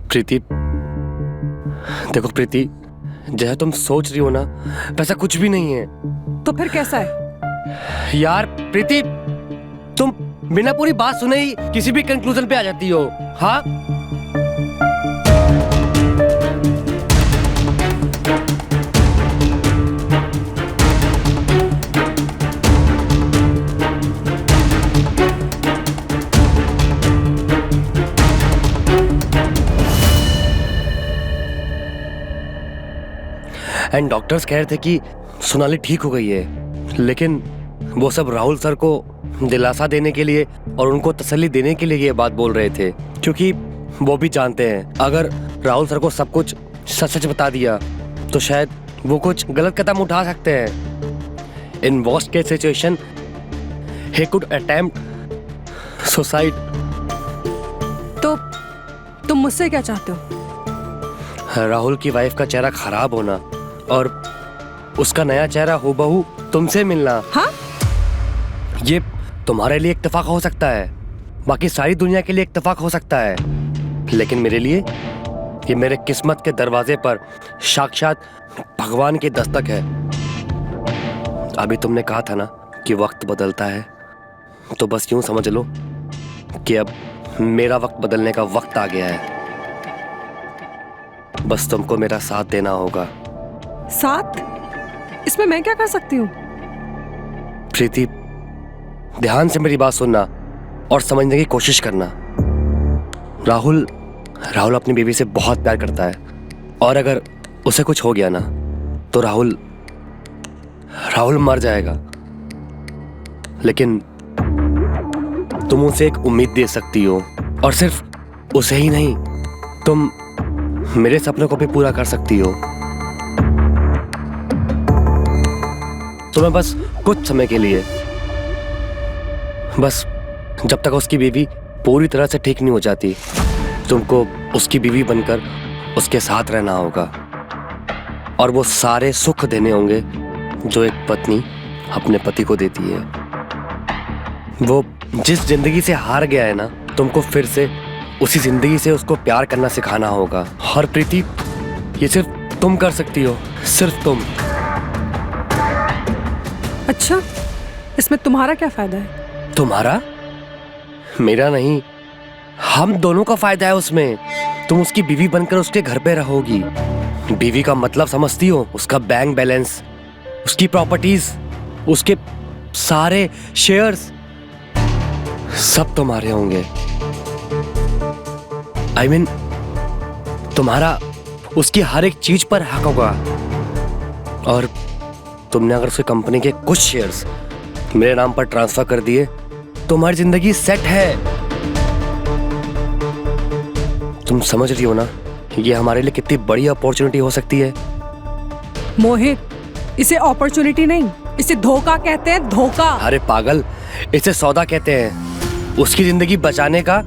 प्रीति, देखो प्रीति, जैसा तुम सोच रही हो ना वैसा कुछ भी नहीं है।
तो फिर कैसा है?
यार प्रीति, तुम बिना पूरी बात सुने ही किसी भी कंक्लूजन पे आ जाती हो। हाँ, एंड डॉक्टर्स कह रहे थे कि सोनाली ठीक हो गई है, लेकिन वो सब राहुल सर को दिलासा देने के लिए और उनको तसल्ली देने के लिए ये बात बोल रहे थे, क्योंकि वो भी जानते हैं अगर राहुल सर को सब कुछ सच सच बता दिया तो शायद वो कुछ गलत कदम उठा सकते हैं। In worst case situation he could attempt suicide.
तो तुम मुझसे क्या चाहते हो?
राहुल की वाइफ का चेहरा खराब होना और उसका नया चेहरा हूबहू तुमसे मिलना।
हाँ?
ये तुम्हारे लिए इत्तेफाक हो सकता है, बाकी सारी दुनिया के लिए इत्तेफाक हो सकता है, लेकिन मेरे लिए ये मेरे किस्मत के दरवाजे पर साक्षात भगवान की दस्तक है। अभी तुमने कहा था ना कि वक्त बदलता है, तो बस यूं समझ लो कि अब मेरा वक्त बदलने का वक्त आ गया है। बस तुमको मेरा साथ देना होगा।
साथ? इसमें मैं क्या कर सकती हूँ?
प्रीति, ध्यान से मेरी बात सुनना और समझने की कोशिश करना। राहुल अपनी बीवी से बहुत प्यार करता है, और अगर उसे कुछ हो गया ना तो राहुल मर जाएगा, लेकिन तुम उसे एक उम्मीद दे सकती हो, और सिर्फ उसे ही नहीं, तुम मेरे सपनों को भी पूरा कर सकती हो। तुम्हें बस कुछ समय के लिए, बस जब तक उसकी बीवी पूरी तरह से ठीक नहीं हो जाती, तुमको उसकी बीवी बनकर उसके साथ रहना होगा, और वो सारे सुख देने होंगे जो एक पत्नी अपने पति को देती है। वो जिस जिंदगी से हार गया है ना, तुमको फिर से उसी जिंदगी से उसको प्यार करना सिखाना होगा। और प्रीति, ये सिर्फ तुम कर सकती हो, सिर्फ तुम।
अच्छा, इसमें तुम्हारा क्या फायदा है?
तुम्हारा? मेरा नहीं, हम दोनों का फायदा है उसमें। तुम उसकी बीवी बनकर उसके घर पे रहोगी। बीवी का मतलब समझती हो? उसका बैंक बैलेंस, उसकी प्रॉपर्टीज, उसके सारे शेयर्स सब तुम्हारे होंगे। I mean, तुम्हारा उसकी हर एक चीज पर हक होगा। और तुमने अगर उसकी कंपनी के कुछ शेयर्स मेरे नाम पर ट्रांसफर कर दिए तो तुम्हारी जिंदगी सेट है। तुम समझ रही हो ना, ये हमारे लिए कितनी बड़ी अपॉर्चुनिटी हो सकती है।
मोहित, इसे अपॉर्चुनिटी नहीं, इसे धोखा कहते हैं, धोखा।
अरे पागल, इसे सौदा कहते हैं। उसकी जिंदगी बचाने का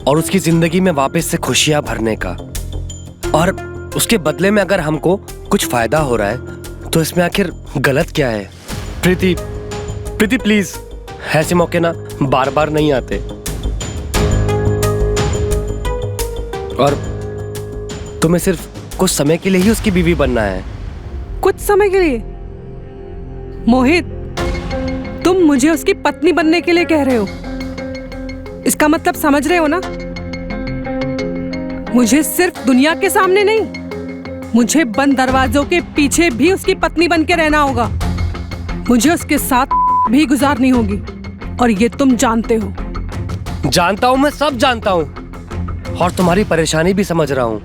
और उसकी जिंदगी में वापस से खुशियां भरने का। और उसके बदले में अगर हमको कुछ फायदा हो रहा है तो इसमें आखिर गलत क्या है? प्रीति, प्रीति प्लीज, ऐसे मौके ना बार बार नहीं आते। और तुम्हें सिर्फ कुछ समय के लिए ही उसकी बीवी बनना है।
कुछ समय के लिए? मोहित, तुम मुझे उसकी पत्नी बनने के लिए कह रहे हो। इसका मतलब समझ रहे हो ना? मुझे सिर्फ दुनिया के सामने नहीं, मुझे बंद दरवाजों के पीछे भी उसकी पत्नी बन के रहना होगा। मुझे उसके साथ भी गुजारनी होगी, और ये तुम जानते हो।
जानता हूं, मैं सब जानता हूं, और तुम्हारी परेशानी भी समझ रहा हूं।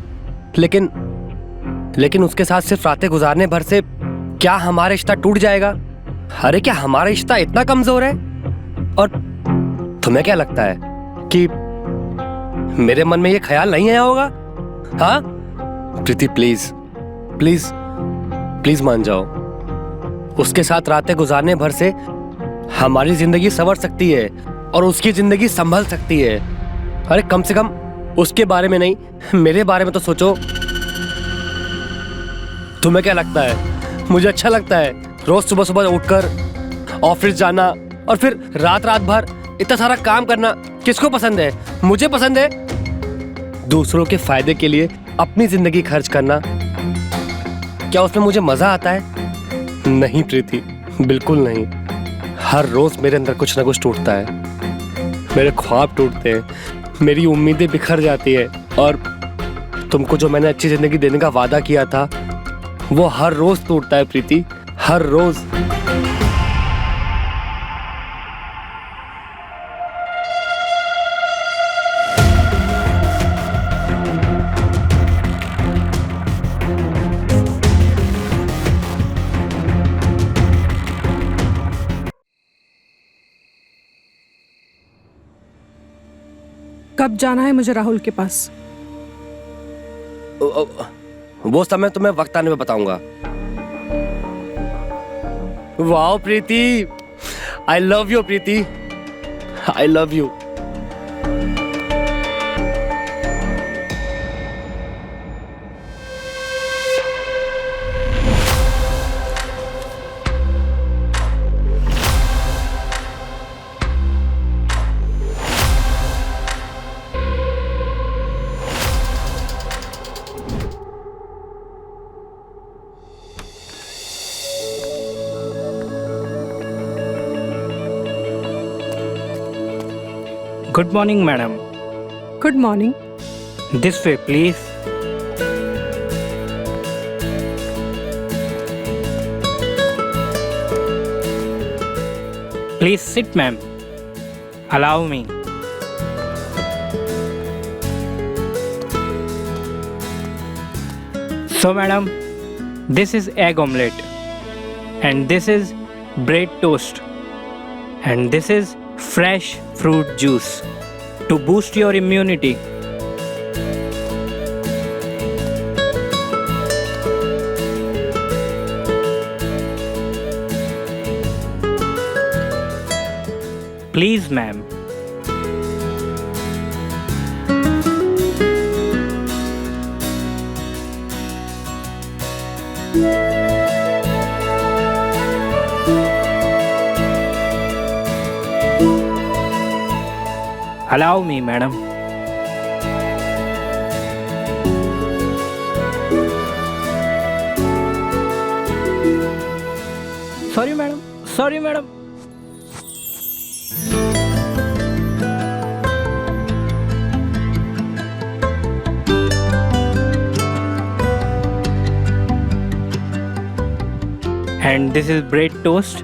लेकिन उसके साथ सिर्फ रातें गुजारने भर से क्या हमारा रिश्ता टूट जाएगा? अरे क्या हमारा रिश्ता इतना कमजोर है? और तुम्हें क्या लगता है कि मेरे मन में ये ख्याल नहीं आया होगा? हाँ प्रीति, प्लीज प्लीज प्लीज मान जाओ। उसके साथ रातें गुजारने भर से हमारी जिंदगी संवर सकती है और उसकी जिंदगी संभल सकती है। अरे कम से कम उसके बारे में नहीं, मेरे बारे में तो सोचो। तुम्हें क्या लगता है मुझे अच्छा लगता है रोज सुबह सुबह उठकर ऑफिस जाना और फिर रात रात भर इतना सारा काम करना? किसको पसंद है? मुझे पसंद है। दूसरों के फायदे के लिए अपनी जिंदगी खर्च करना, क्या उसमें मुझे मजा आता है? नहीं प्रीति, बिल्कुल नहीं। हर रोज मेरे अंदर कुछ ना कुछ टूटता है। मेरे ख्वाब टूटते हैं, मेरी उम्मीदें बिखर जाती है, और तुमको जो मैंने अच्छी जिंदगी देने का वादा किया था वो हर रोज टूटता है प्रीति, हर रोज।
कब जाना है मुझे राहुल के पास?
वो समय तुम्हें वक्त आने में बताऊंगा। Wow Preeti, I love you Preeti, I love you.
Good morning, madam.
Good morning.
This way, please. Please sit, ma'am. Allow me. So, madam, this is egg omelette, and this is bread toast, and this is fresh fruit juice to boost your immunity. Please, ma'am. Allow me madam. Sorry madam, sorry madam. And this is bread toast.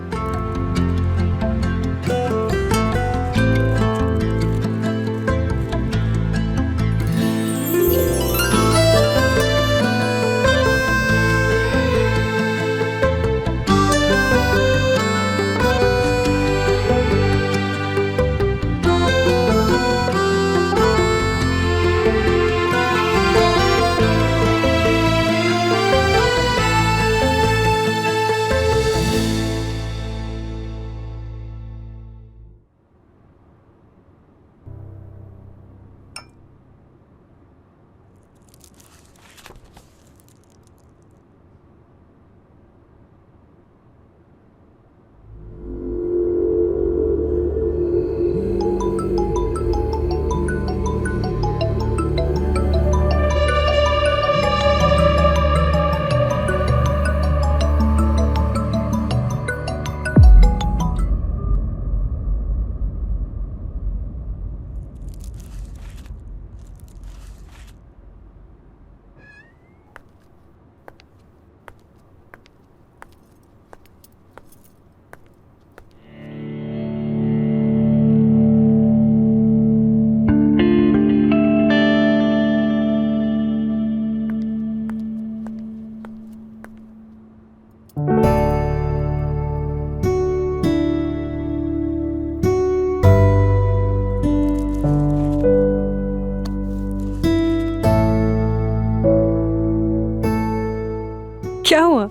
क्या हुआ?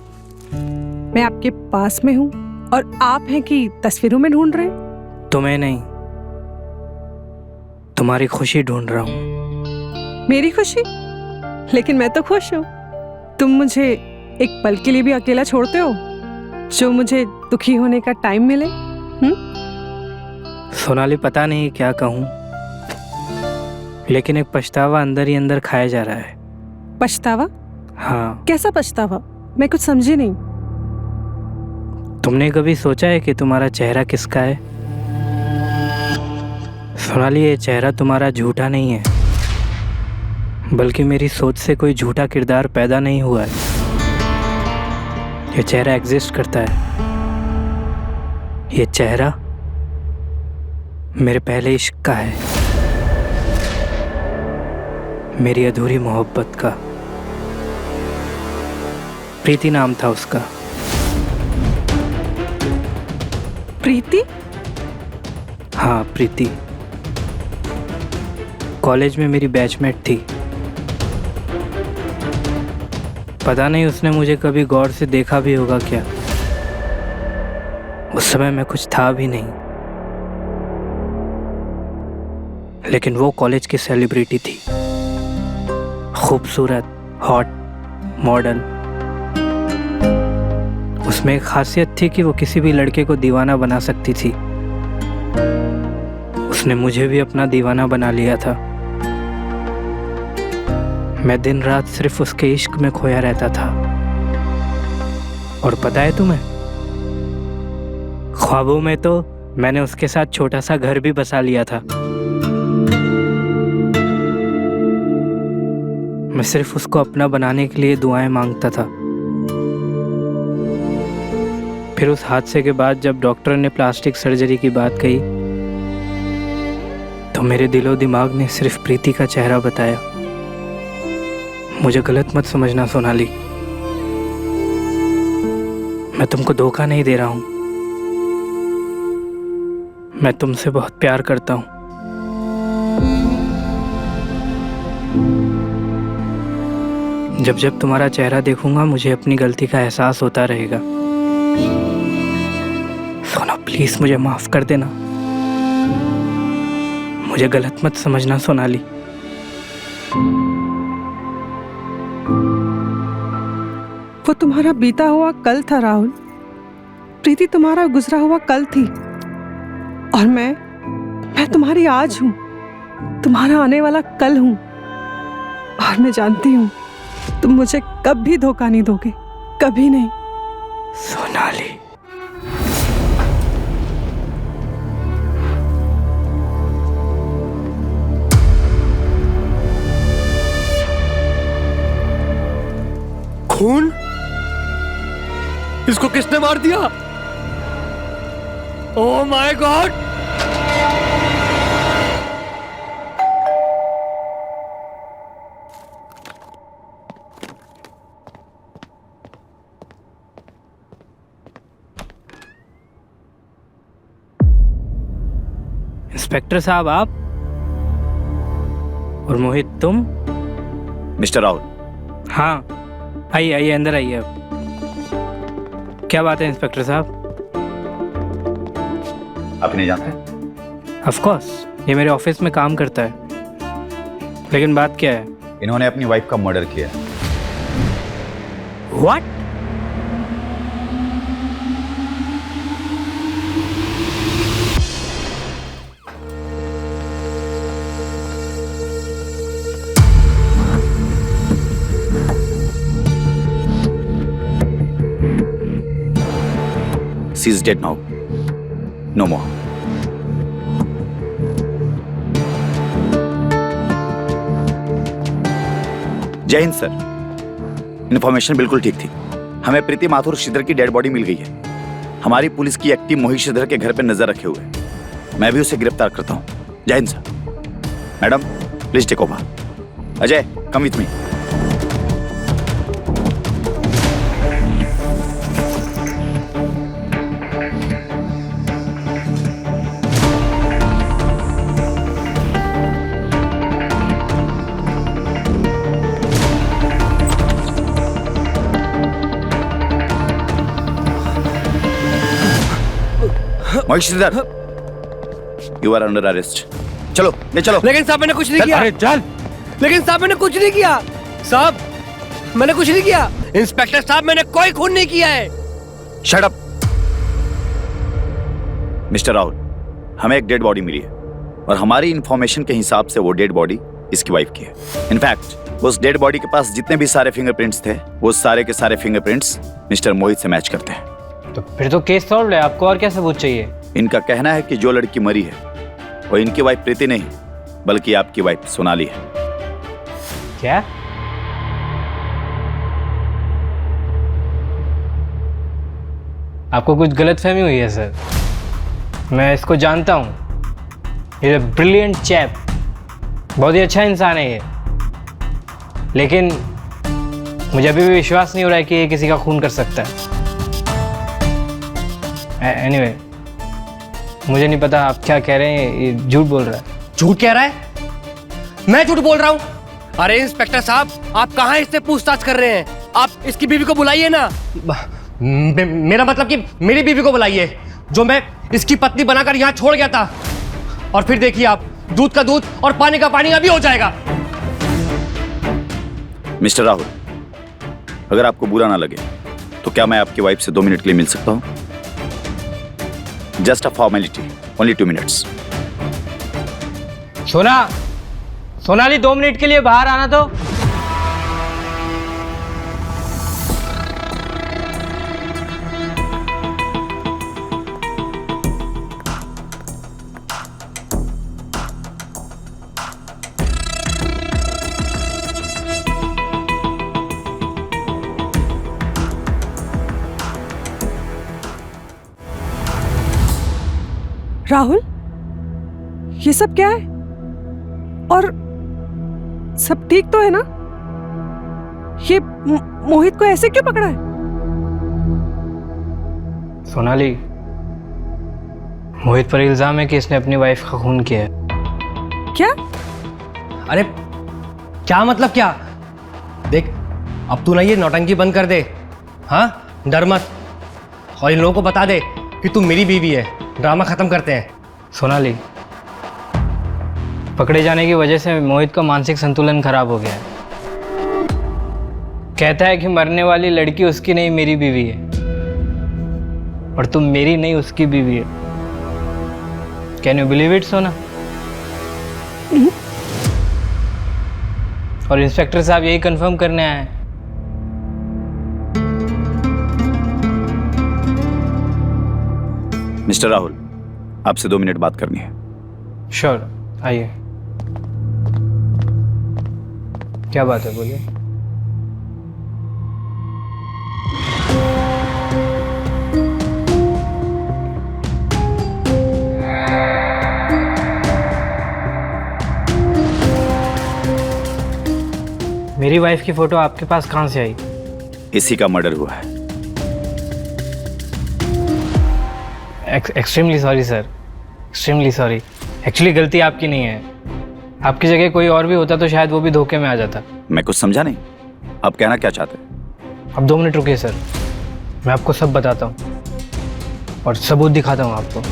मैं आपके पास में हूँ और आप हैं कि तस्वीरों में ढूंढ रहे हैं?
तुम्हें नहीं, तुम्हारी खुशी ढूंढ रहा हूँ।
मेरी खुशी? लेकिन मैं तो खुश हूँ। तुम मुझे एक पल के लिए भी अकेला छोड़ते हो, जो मुझे दुखी होने का टाइम मिले?
सोनाली, पता नहीं क्या कहूँ, लेकिन एक पछतावा अंदर ही अंदर खाया जा रहा है।
पछतावा?
हाँ।
कैसा पछतावा? मैं कुछ समझी नहीं।
तुमने कभी सोचा है कि तुम्हारा चेहरा किसका है? सोनाली, ये चेहरा तुम्हारा झूठा नहीं है, बल्कि मेरी सोच से कोई झूठा किरदार पैदा नहीं हुआ है। ये चेहरा एग्जिस्ट करता है। ये चेहरा मेरे पहले इश्क का है, मेरी अधूरी मोहब्बत का। प्रीति नाम था उसका।
प्रीति?
हाँ, प्रीति। कॉलेज में मेरी बैचमेट थी। पता नहीं उसने मुझे कभी गौर से देखा भी होगा क्या। उस समय मैं कुछ था भी नहीं, लेकिन वो कॉलेज की सेलिब्रिटी थी। खूबसूरत, हॉट, मॉडल। उसमें एक खासियत थी कि वो किसी भी लड़के को दीवाना बना सकती थी। उसने मुझे भी अपना दीवाना बना लिया था। मैं दिन रात सिर्फ उसके इश्क में खोया रहता था। और पता है तुम्हें, ख्वाबों में तो मैंने उसके साथ छोटा सा घर भी बसा लिया था। मैं सिर्फ उसको अपना बनाने के लिए दुआएं मांगता था। फिर उस हादसे के बाद जब डॉक्टर ने प्लास्टिक सर्जरी की बात कही, तो मेरे दिलो दिमाग ने सिर्फ प्रीति का चेहरा बताया। मुझे गलत मत समझना सोनाली, मैं तुमको धोखा नहीं दे रहा हूं। मैं तुमसे बहुत प्यार करता हूं। जब जब तुम्हारा चेहरा देखूंगा, मुझे अपनी गलती का एहसास होता रहेगा। सोना, प्लीज मुझे माफ कर देना। मुझे गलत मत समझना सोनाली।
वो तुम्हारा बीता हुआ कल था राहुल। प्रीति तुम्हारा गुजरा हुआ कल थी, और मैं तुम्हारी आज हूं। तुम्हारा आने वाला कल हूं और मैं जानती हूं तुम मुझे कभी धोखा नहीं दोगे, कभी नहीं।
सोनाली,
खून? इसको किसने मार दिया? Oh my God!
इंस्पेक्टर साहब आप और मोहित तुम?
मिस्टर राहुल।
हाँ, आइए आइए, अंदर आइए। अब क्या बात है इंस्पेक्टर साहब?
आप नहीं जानते?
ऑफ कोर्स, ये मेरे ऑफिस में काम करता है। लेकिन बात क्या है?
इन्होंने अपनी वाइफ का मर्डर किया।
What?
She is dead now. No more. जय हिंद सर। इन्फॉर्मेशन बिल्कुल ठीक थी। हमें प्रीति माथुर श्रीधर की डेड बॉडी मिल गई है। हमारी पुलिस की एक टीम मोहित श्रीधर के घर पर नजर रखे हुए है। मैं भी उसे गिरफ्तार करता हूँ। जय हिंद sir. Madam please take over. Ajay come with me. Mohit Shridhar, you are under arrest. चलो ले चलो।
लेकिन साहब मैंने कुछ नहीं किया।
अरे चल।
लेकिन साहब मैंने कुछ नहीं किया। साहब मैंने कुछ नहीं किया। इंस्पेक्टर साहब मैंने कोई खून नहीं किया है।
Shut up. मिस्टर राहुल, हमें एक डेड बॉडी मिली है और हमारी इंफॉर्मेशन के हिसाब से वो डेड बॉडी इसकी वाइफ की है। इनफैक्ट उस डेड बॉडी के पास जितने भी सारे फिंगरप्रिंट्स थे वो सारे के सारे फिंगरप्रिंट्स मिस्टर मोहित से मैच करते हैं।
तो फिर तो केस सॉल्व है। आपको और क्या सबूत चाहिए?
इनका कहना है कि जो लड़की मरी है वो इनकी वाइफ प्रीति नहीं बल्कि आपकी वाइफ सोनाली है।
क्या? आपको कुछ गलतफहमी हुई है सर। मैं इसको जानता हूँ। ये ब्रिलियंट चैप, बहुत ही अच्छा इंसान है ये। लेकिन मुझे अभी भी विश्वास नहीं हो रहा है कि ये किसी का खून कर सकता है। एनीवे, मुझे नहीं पता आप क्या कह रहे हैं। ये झूठ बोल रहा है।
झूठ कह रहा है? मैं झूठ बोल रहा हूँ? अरे इंस्पेक्टर साहब, आप कहाँ इससे पूछताछ कर रहे हैं? आप इसकी बीवी को बुलाइए ना। मेरा मतलब कि मेरी बीवी को बुलाइए, जो मैं इसकी पत्नी बनाकर यहाँ छोड़ गया था। और फिर देखिए आप, दूध का दूध और पानी का पानी अभी हो जाएगा।
मिस्टर राहुल, अगर आपको बुरा ना लगे तो क्या मैं आपकी वाइफ से 2 मिनट के लिए मिल सकता हूँ? Just a formality, only 2 minutes.
Sonali 2 minute के लिए बाहर आना तो।
राहुल, ये सब क्या है? और सब ठीक तो है ना? ये मोहित को ऐसे क्यों पकड़ा है?
सोनाली, मोहित पर इल्जाम है कि इसने अपनी वाइफ का खून किया है।
क्या?
अरे क्या मतलब क्या? देख, अब तू ना ये नौटंकी बंद कर दे। हाँ, डर मत। और इन लोगों को बता दे कि तू मेरी बीवी है। ड्रामा खत्म करते हैं।
सोनाली, पकड़े जाने की वजह से मोहित का मानसिक संतुलन खराब हो गया है। कहता है कि मरने वाली लड़की उसकी नहीं, मेरी बीवी है। और तुम मेरी नहीं, उसकी बीवी है। कैन यू बिलीव इट सोना? और इंस्पेक्टर साहब यही कंफर्म करने आए हैं।
मिस्टर राहुल, आपसे 2 मिनट बात करनी है।
श्योर, आइए। क्या बात है, बोलिए। मेरी वाइफ की फोटो आपके पास कहाँ से आई?
इसी का मर्डर हुआ है।
Extremely sorry sir, extremely sorry. Actually गलती आपकी नहीं है। आपकी जगह कोई और भी होता तो शायद वो भी धोखे में आ जाता।
मैं कुछ समझा नहीं, आप कहना क्या चाहते हैं?
अब 2 मिनट रुकिए सर, मैं आपको सब बताता हूँ और सबूत दिखाता हूँ आपको।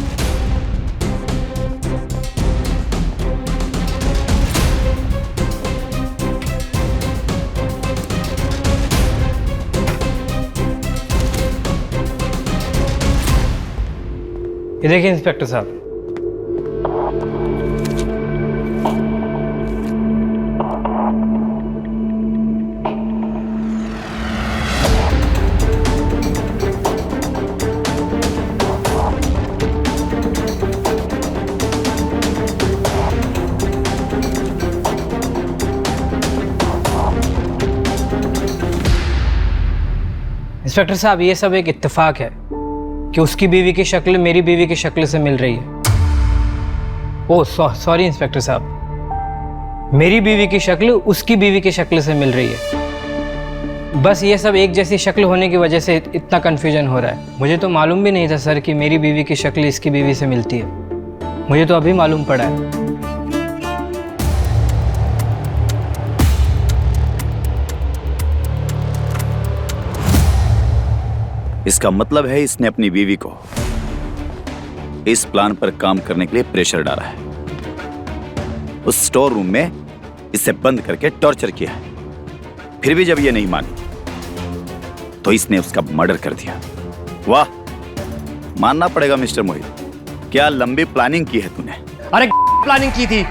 ये देखिए इंस्पेक्टर साहब, इंस्पेक्टर साहब ये सब एक इत्तेफाक है कि उसकी बीवी की शक्ल मेरी बीवी की शक्ल से मिल रही है। ओह सॉरी इंस्पेक्टर साहब, मेरी बीवी की शक्ल उसकी बीवी की शक्ल से मिल रही है। बस ये सब एक जैसी शक्ल होने की वजह से इतना कन्फ्यूजन हो रहा है। मुझे तो मालूम भी नहीं था सर कि मेरी बीवी की शक्ल इसकी बीवी से मिलती है। मुझे तो अभी मालूम पड़ा है।
इसका मतलब है इसने अपनी बीवी को इस प्लान पर काम करने के लिए प्रेशर डाला है। उस स्टोर रूम में इसे बंद करके टॉर्चर किया है। फिर भी जब ये नहीं मानी तो इसने उसका मर्डर कर दिया। वाह, मानना पड़ेगा मिस्टर मोहित, क्या लंबी प्लानिंग की है तूने।
अरे प्लानिंग की थी,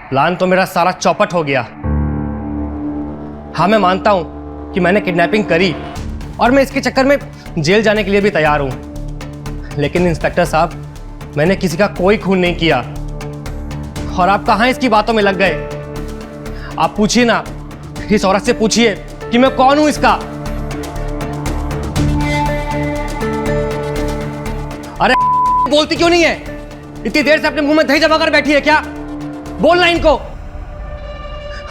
प्लान तो मेरा सारा चौपट हो गया। हाँ मैं मानता हूं कि मैंने किडनैपिंग करी और मैं इसके चक्कर में जेल जाने के लिए भी तैयार हूं, लेकिन इंस्पेक्टर साहब मैंने किसी का कोई खून नहीं किया। और आप कहां इसकी बातों में लग गए। आप पूछिए ना, इस औरत से पूछिए कि मैं कौन हूं इसका। अरे बोलती क्यों नहीं है? इतनी देर से अपने मुंह में दही जमा कर बैठी है क्या? बोलना इनको,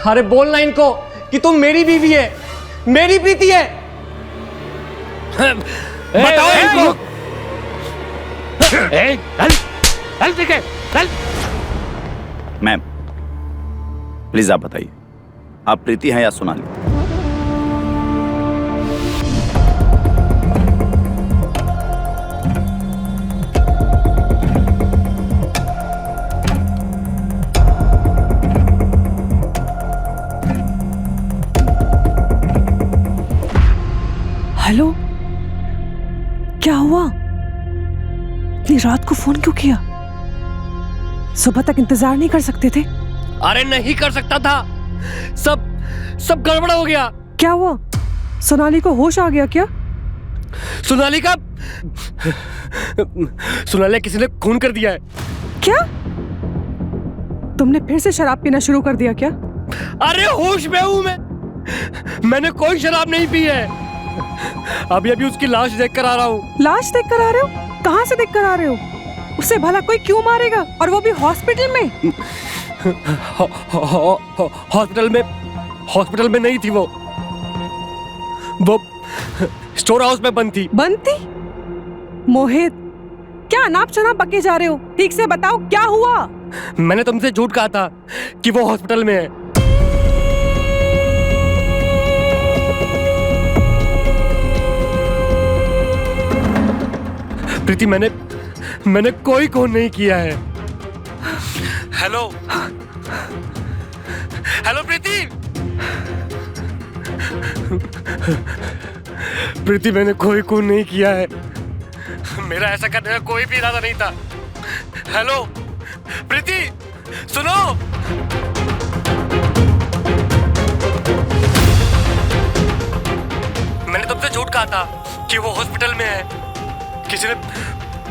अरे बोलना इनको कि तुम मेरी बीवी है, मेरी प्रीति है। बताओ इनको।
मैम प्लीज आप बताइए, आप प्रीति हैं या सोनाली?
हेलो, क्या हुआ? इतनी रात को फोन क्यों किया? सुबह तक इंतजार नहीं कर सकते थे?
अरे नहीं कर सकता था, सब गड़बड़ हो गया।
क्या हुआ? सोनाली को होश आ गया क्या?
सोनाली का सोनाली किसी ने खून कर दिया है।
क्या? तुमने फिर से शराब पीना शुरू कर दिया क्या?
अरे होश में हूं मैंने कोई शराब नहीं पी है। अभी उसकी लाश देख कर आ रहा हूँ।
लाश देख कर आ रहे हो? कहाँ से देख कर आ रहे हो? उसे भला कोई क्यों मारेगा, और वो भी हॉस्पिटल में?
हॉस्पिटल में नहीं थी वो स्टोर हाउस में बंद थी।
बंद थी? मोहित, क्या अनाप शनाप बके जा रहे हो? ठीक से बताओ क्या हुआ?
मैंने तुमसे झूठ कहा था कि वो हॉस्पिटल में है। प्रीति, मैंने कोई खून नहीं किया है। हेलो प्रीति, मैंने कोई खून नहीं किया है। मेरा ऐसा करने का कोई भी इरादा नहीं था। हेलो प्रीति। सुनो। मैंने तुमसे झूठ कहा था कि वो हॉस्पिटल में है, किसी ने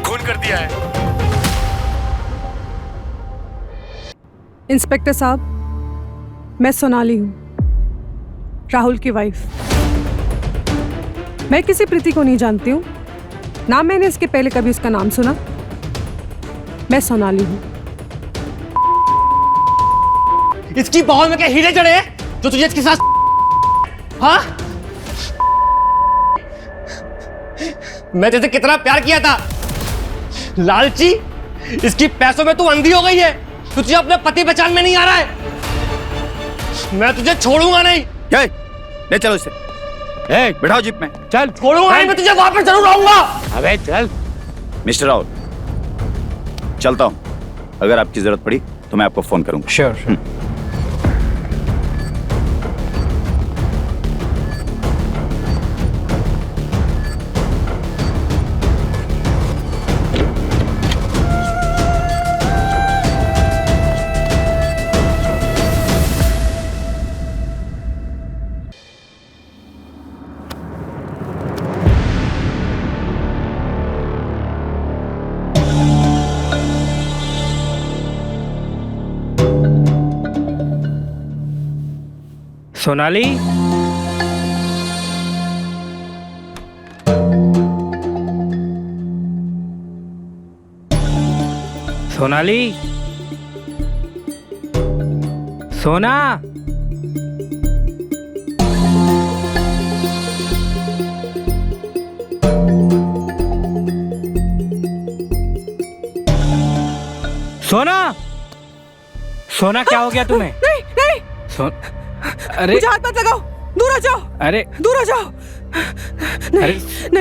खून कर दिया है।
इंस्पेक्टर साहब, मैं सोनाली हूँ, राहुल की वाइफ। मैं किसी प्रीति को नहीं जानती हूँ, ना मैंने इसके पहले कभी उसका नाम सुना। मैं सोनाली हूँ।
इसकी बाहों में क्या हीरे जड़े हैं जो तुझे इसके साथ? हाँ, मैं तेरे कितना प्यार किया था, लालची। इसकी पैसों में तू अंधी हो गई है, तुझे अपने पति पहचान में नहीं आ रहा है। मैं तुझे छोड़ूंगा नहीं।
ले चलो इसे, बिठाओ जीप में।
चल, छोड़ूंगा नहीं, मैं तुझे वापस जरूर आऊंगा।
अबे चल। मिस्टर राहुल, चलता हूँ। अगर आपकी जरूरत पड़ी तो मैं आपको फोन करूंगा।
श्योर। सोनाली, सोनाली, सोना। सोना, सोना क्या हो गया तुम्हें?
नहीं नहीं,
अरे
मुझे हाथ मत लगाओ, दूर हो जाओ।
अरे
दूर हो जाओ।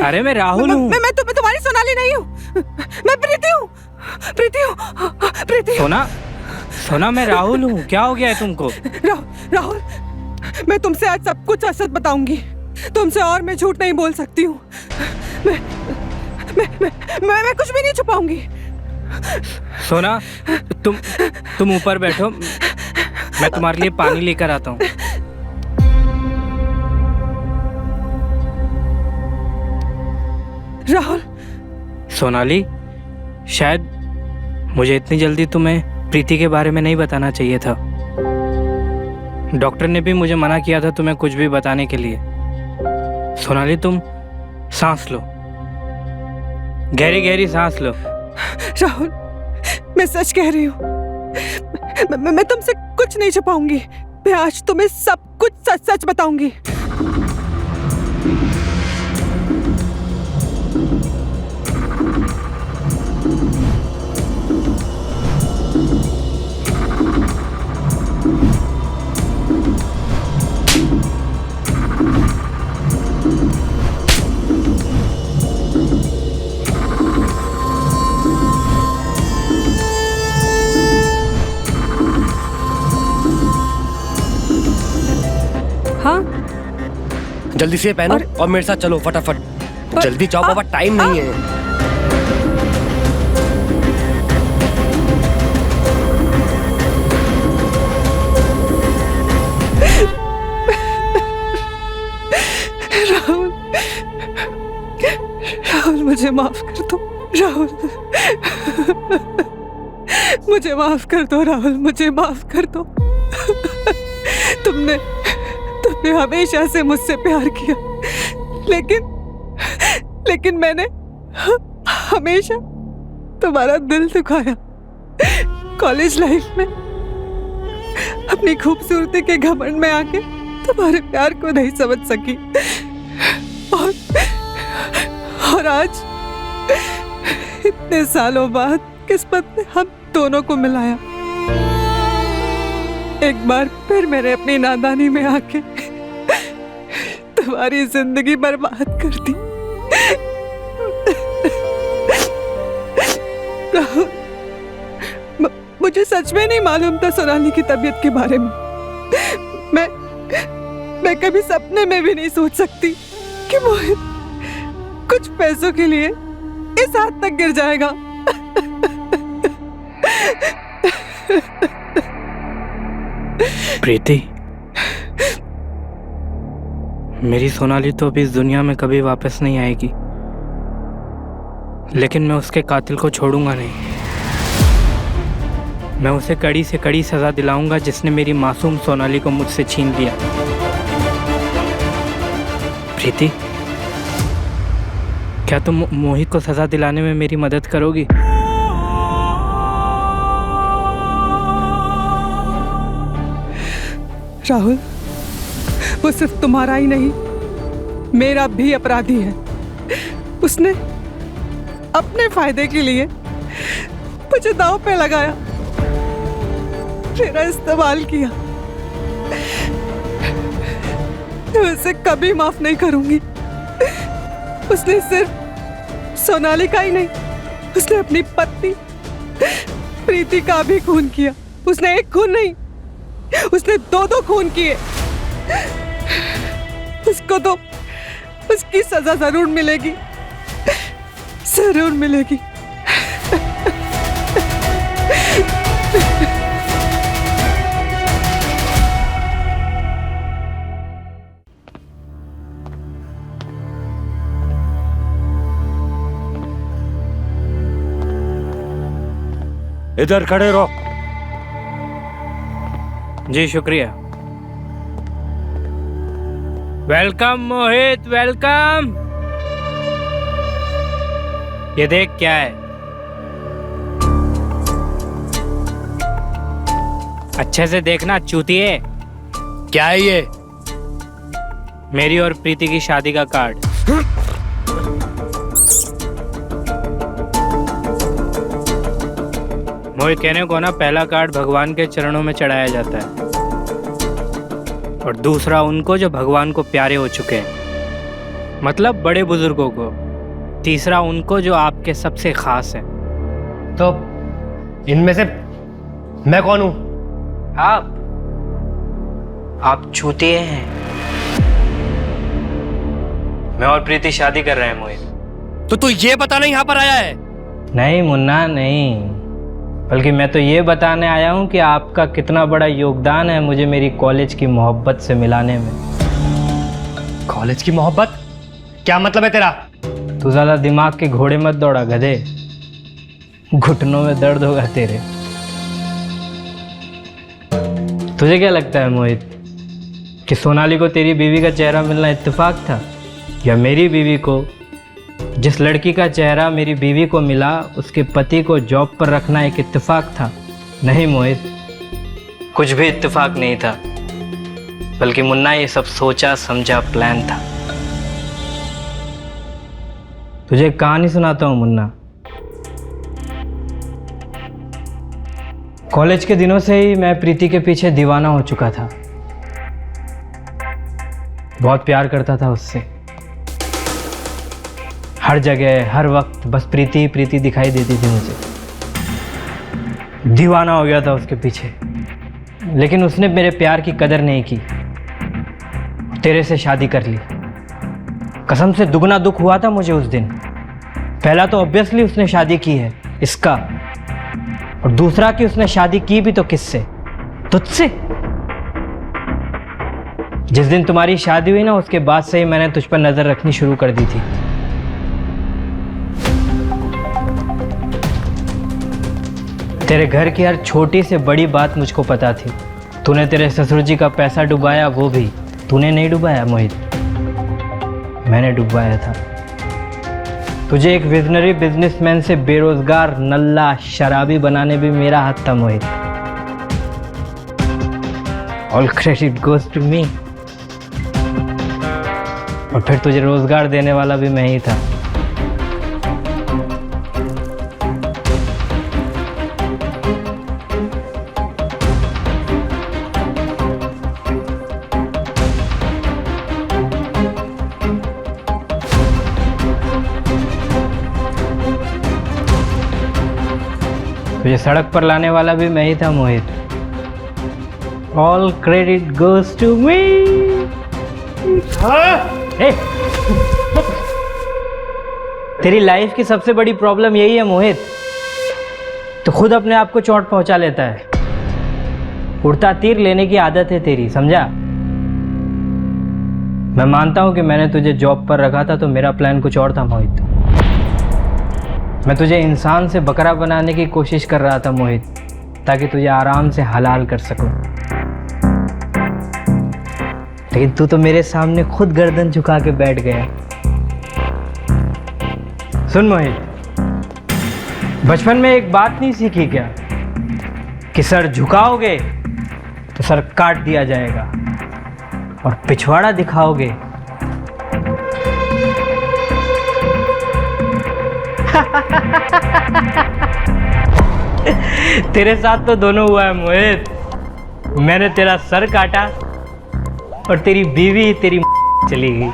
अरे मैं राहुल हूँ।
मैं तुम्हारी सोनाली नहीं हूँ, मैं प्रीति हूँ। प्रीति हूँ, प्रीति।
सोना मैं राहुल हूँ, क्या हो गया है तुमको?
राहुल, मैं तुमसे आज सब कुछ सच बताऊंगी। तुमसे और मैं झूठ नहीं बोल सकती हूँ। मैं कुछ भी नहीं छुपाऊंगी।
सोना, तुम ऊपर बैठो, मैं तुम्हारे लिए पानी लेकर आता हूँ।
राहुल।
सोनाली, शायद मुझे इतनी जल्दी तुम्हें प्रीति के बारे में नहीं बताना चाहिए था। डॉक्टर ने भी मुझे मना किया था तुम्हें कुछ भी बताने के लिए। सोनाली, तुम सांस लो, गहरी गहरी सांस लो।
राहुल, मैं सच कह रही हूँ, मैं तुमसे कुछ नहीं छुपाऊंगी। मैं आज तुम्हें सब कुछ सच सच बताऊंगी। हाँ,
जल्दी से पहनो और मेरे साथ चलो फटाफट। जल्दी जाओ बाबा, टाइम नहीं है।
राहुल, राहुल मुझे माफ कर दो। राहुल, मुझे माफ कर दो। राहुल, मुझे माफ कर दो। तुमने हमेशा से मुझसे प्यार किया, लेकिन मैंने हमेशा तुम्हारा दिल दुखाया। कॉलेज लाइफ में अपनी खूबसूरती के घमंड में आके तुम्हारे प्यार को नहीं समझ सकी, और आज इतने सालों बाद किस्मत ने हम दोनों को मिलाया। एक बार फिर मैंने अपनी नादानी में आके तुम्हारी जिंदगी बर्बाद कर दी। मुझे सच में नहीं मालूम था सोनाली की तबीयत के बारे में। मैं कभी सपने में भी नहीं सोच सकती कि मोहित कुछ पैसों के लिए इस हाथ तक गिर जाएगा।
प्रीति, मेरी सोनाली तो अभी इस दुनिया में कभी वापस नहीं आएगी, लेकिन मैं उसके कातिल को छोड़ूंगा नहीं। मैं उसे कड़ी से कड़ी सजा दिलाऊंगा जिसने मेरी मासूम सोनाली को मुझसे छीन लिया। प्रीति, क्या तुम मोहित को सजा दिलाने में मेरी मदद करोगी?
राहुल, वो सिर्फ तुम्हारा ही नहीं, मेरा भी अपराधी है। उसने अपने फायदे के लिए मुझे दांव पे लगाया, मेरा इस्तेमाल किया। मैं उसे कभी माफ नहीं करूंगी। उसने सिर्फ सोनाली का ही नहीं, उसने अपनी पत्नी प्रीति का भी खून किया। उसने एक खून नहीं, उसने दो खून किए। उसको तो उसकी सजा जरूर मिलेगी, जरूर मिलेगी।
इधर खड़े रहो।
जी शुक्रिया। वेलकम मोहित, वेलकम। ये देख क्या है। अच्छे से देखना चूतिए।
क्या है ये?
मेरी और प्रीति की शादी का कार्ड। मोहित, कहने को ना, पहला कार्ड भगवान के चरणों में चढ़ाया जाता है और दूसरा उनको जो भगवान को प्यारे हो चुके हैं, मतलब बड़े बुजुर्गों को। तीसरा उनको जो आपके सबसे खास हैं।
तो इनमें से मैं कौन हूं?
आप चूतिए हैं। मैं और प्रीति शादी कर रहे हैं मोहित।
तो तू ये बताने यहाँ पर आया है?
नहीं मुन्ना, नहीं, बल्कि मैं तो ये बताने आया हूँ कि आपका कितना बड़ा योगदान है मुझे मेरी कॉलेज की मोहब्बत से मिलाने में।
कॉलेज की मोहब्बत? क्या मतलब है तेरा?
तू ज़्यादा दिमाग के घोड़े मत दौड़ा गधे, घुटनों में दर्द होगा तेरे। तुझे क्या लगता है मोहित कि सोनाली को तेरी बीवी का चेहरा मिलना इत्तेफाक था, या मेरी बीवी को जिस लड़की का चेहरा मेरी बीवी को मिला उसके पति को जॉब पर रखना एक इत्तेफाक था? नहीं मोहित, कुछ भी इत्तेफाक नहीं था, बल्कि मुन्ना ये सब सोचा समझा प्लान था। तुझे एक कहानी सुनाता हूँ मुन्ना। कॉलेज के दिनों से ही मैं प्रीति के पीछे दीवाना हो चुका था। बहुत प्यार करता था उससे। हर जगह हर वक्त बस प्रीति ही प्रीति दिखाई देती थी मुझे। दीवाना हो गया था उसके पीछे, लेकिन उसने मेरे प्यार की कदर नहीं की। तेरे से शादी कर ली। कसम से दुगना दुख हुआ था मुझे उस दिन। पहला तो ऑब्वियसली उसने शादी की है, इसका, और दूसरा कि उसने शादी की भी तो किससे? तुझसे। जिस दिन तुम्हारी शादी हुई ना, उसके बाद से ही मैंने तुझ पर नजर रखनी शुरू कर दी थी। तेरे घर की हर छोटी से बड़ी बात मुझको पता थी। तूने तेरे ससुर जी का पैसा डुबाया, वो भी तूने नहीं डुबाया मोहित, मैंने डुबाया था। तुझे एक विजनरी बिजनेसमैन से बेरोजगार नल्ला शराबी बनाने भी मेरा हाथ था Mohit. All credit goes to me. और फिर तुझे रोजगार देने वाला भी मैं ही था। तुझे सड़क पर लाने वाला भी मैं ही था Mohit. All credit goes to me. तेरी लाइफ की सबसे बड़ी प्रॉब्लम यही है मोहित, तो खुद अपने आप को चोट पहुंचा लेता है। उड़ता तीर लेने की आदत है तेरी, समझा? मैं मानता हूं कि मैंने तुझे जॉब पर रखा था तो मेरा प्लान कुछ और था मोहित। मैं तुझे इंसान से बकरा बनाने की कोशिश कर रहा था मोहित, ताकि तुझे आराम से हलाल कर सकूं। लेकिन तू तो मेरे सामने खुद गर्दन झुका के बैठ गया। सुन मोहित, बचपन में एक बात नहीं सीखी क्या कि सर झुकाओगे तो सर काट दिया जाएगा और पिछवाड़ा दिखाओगे तेरे साथ तो दोनों हुआ है मोहित। मैंने तेरा सर काटा और तेरी बीवी तेरी चली गई।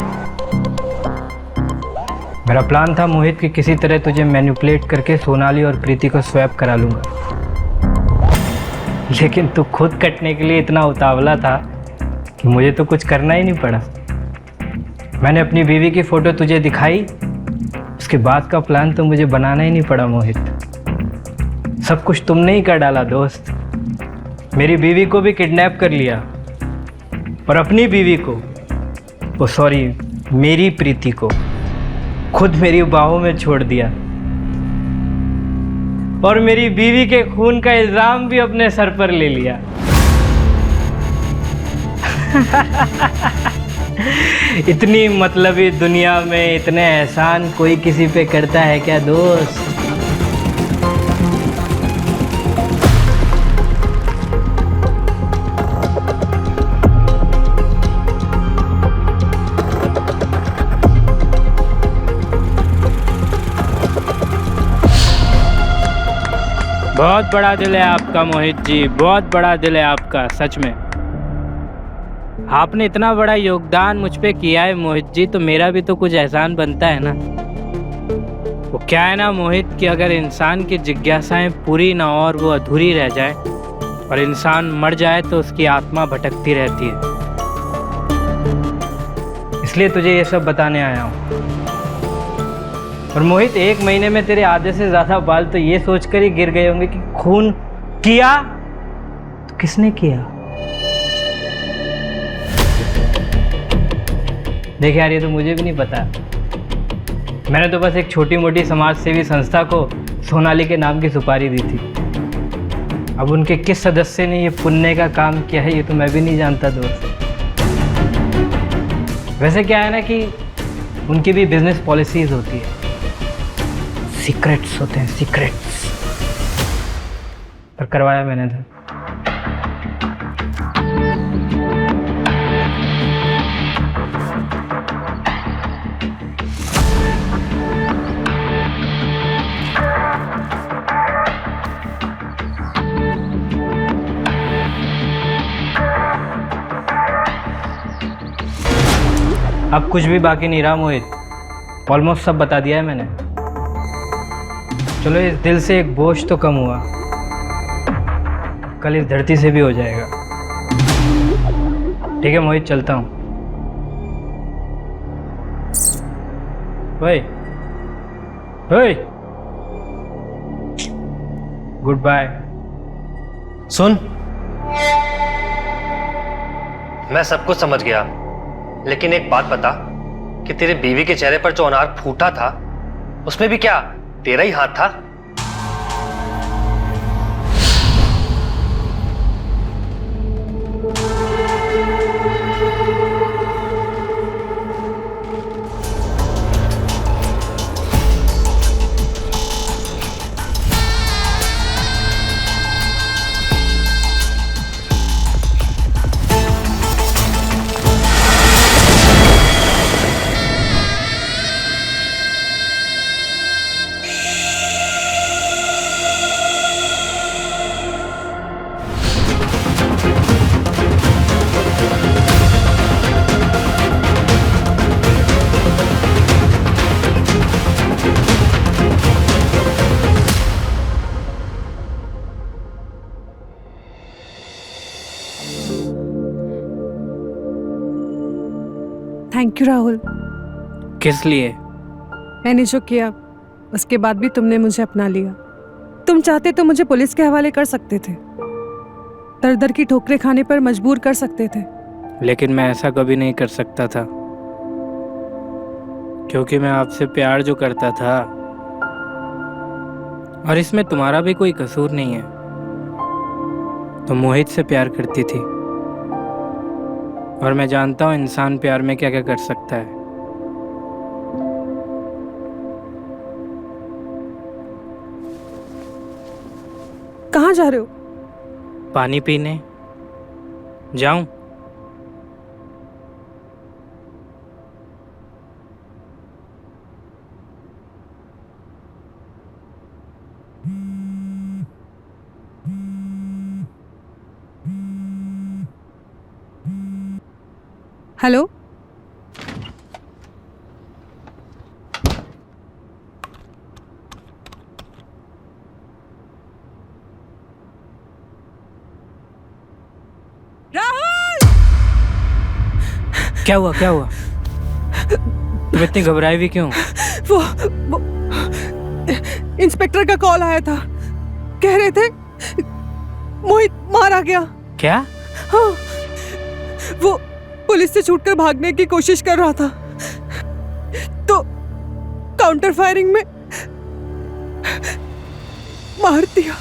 मेरा प्लान था मोहित कि किसी तरह तुझे मैनिपुलेट करके सोनाली और प्रीति को स्वैप करा लूंगा, लेकिन तू खुद कटने के लिए इतना उतावला था कि मुझे तो कुछ करना ही नहीं पड़ा। मैंने अपनी बीवी की फ़ोटो तुझे दिखाई, उसके बाद का प्लान तो मुझे बनाना ही नहीं पड़ा मोहित। सब कुछ तुमने ही कर डाला दोस्त। मेरी बीवी को भी किडनैप कर लिया और अपनी बीवी को, सॉरी मेरी प्रीति को खुद मेरी बाहों में छोड़ दिया और मेरी बीवी के खून का इल्जाम भी अपने सर पर ले लिया। इतनी मतलबी दुनिया में इतने एहसान कोई किसी पे करता है क्या दोस्त? बहुत बड़ा दिल है आपका मोहित जी, बहुत बड़ा दिल है आपका, सच में। आपने इतना बड़ा योगदान मुझ पे किया है मोहित जी, तो मेरा भी तो कुछ एहसान बनता है ना। वो क्या है ना मोहित कि अगर इंसान की जिज्ञासाएं पूरी ना हो और वो अधूरी रह जाए और इंसान मर जाए तो उसकी आत्मा भटकती रहती है। इसलिए तुझे ये सब बताने आया हूँ। और मोहित, 1 महीने में तेरे आधे से ज़्यादा बाल तो ये सोचकर ही गिर गए होंगे कि खून किया तो किसने किया। देख यार, ये तो मुझे भी नहीं पता। मैंने तो बस एक छोटी मोटी समाज सेवी संस्था को सोनाली के नाम की सुपारी दी थी। अब उनके किस सदस्य ने ये पुण्य का काम किया है ये तो मैं भी नहीं जानता दोस्त। वैसे क्या है ना कि उनकी भी बिजनेस पॉलिसीज होती है, सीक्रेट्स होते हैं, सीक्रेट्स। पर करवाया मैंने था। अब कुछ भी बाकी नहीं रहा मोहित, ऑलमोस्ट सब बता दिया है मैंने। चलो, इस दिल से एक बोझ तो कम हुआ, कल इस धरती से भी हो जाएगा। ठीक है मोहित, चलता हूँ। ओए ओए, गुड बाय।
सुन,
मैं सब कुछ समझ गया, लेकिन एक बात बता कि तेरे बीवी के चेहरे पर जो अनार फूटा था उसमें भी क्या तेरा ही हाथ था?
Thank you Rahul.
किस लिए?
मैंने जो किया उसके बाद भी तुमने मुझे अपना लिया। तुम चाहते तो मुझे पुलिस के हवाले कर सकते थे, दर दर की ठोकरें खाने पर मजबूर कर सकते थे।
लेकिन मैं ऐसा कभी नहीं कर सकता था, क्योंकि मैं आपसे प्यार जो करता था, और इसमें तुम्हारा भी कोई कसूर नहीं है। तुम मोहित से प्यार करती थी, और मैं जानता हूँ इंसान प्यार में क्या क्या कर सकता है।
कहाँ जा रहे हो?
पानी पीने जाऊं?
हेलो,
क्या हुआ, क्या हुआ? तुम इतनी घबराई हुई क्यों?
वो इंस्पेक्टर का कॉल आया था, कह रहे थे मोहित मारा गया।
क्या?
हाँ, वो पुलिस से छूटकर भागने की कोशिश कर रहा था, तो काउंटर फायरिंग में मार दिया।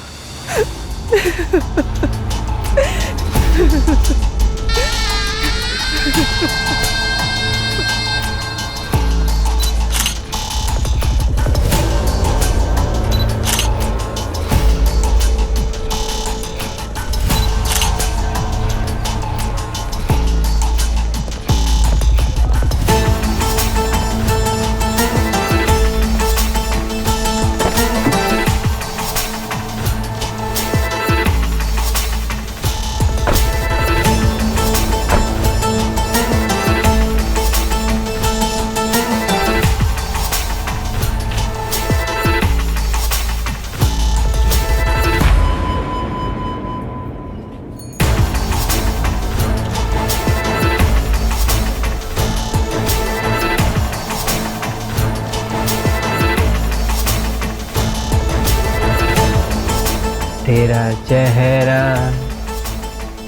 तेरा चेहरा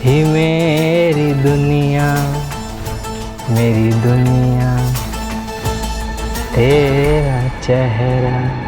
ही मेरी दुनिया, मेरी दुनिया, तेरा चेहरा।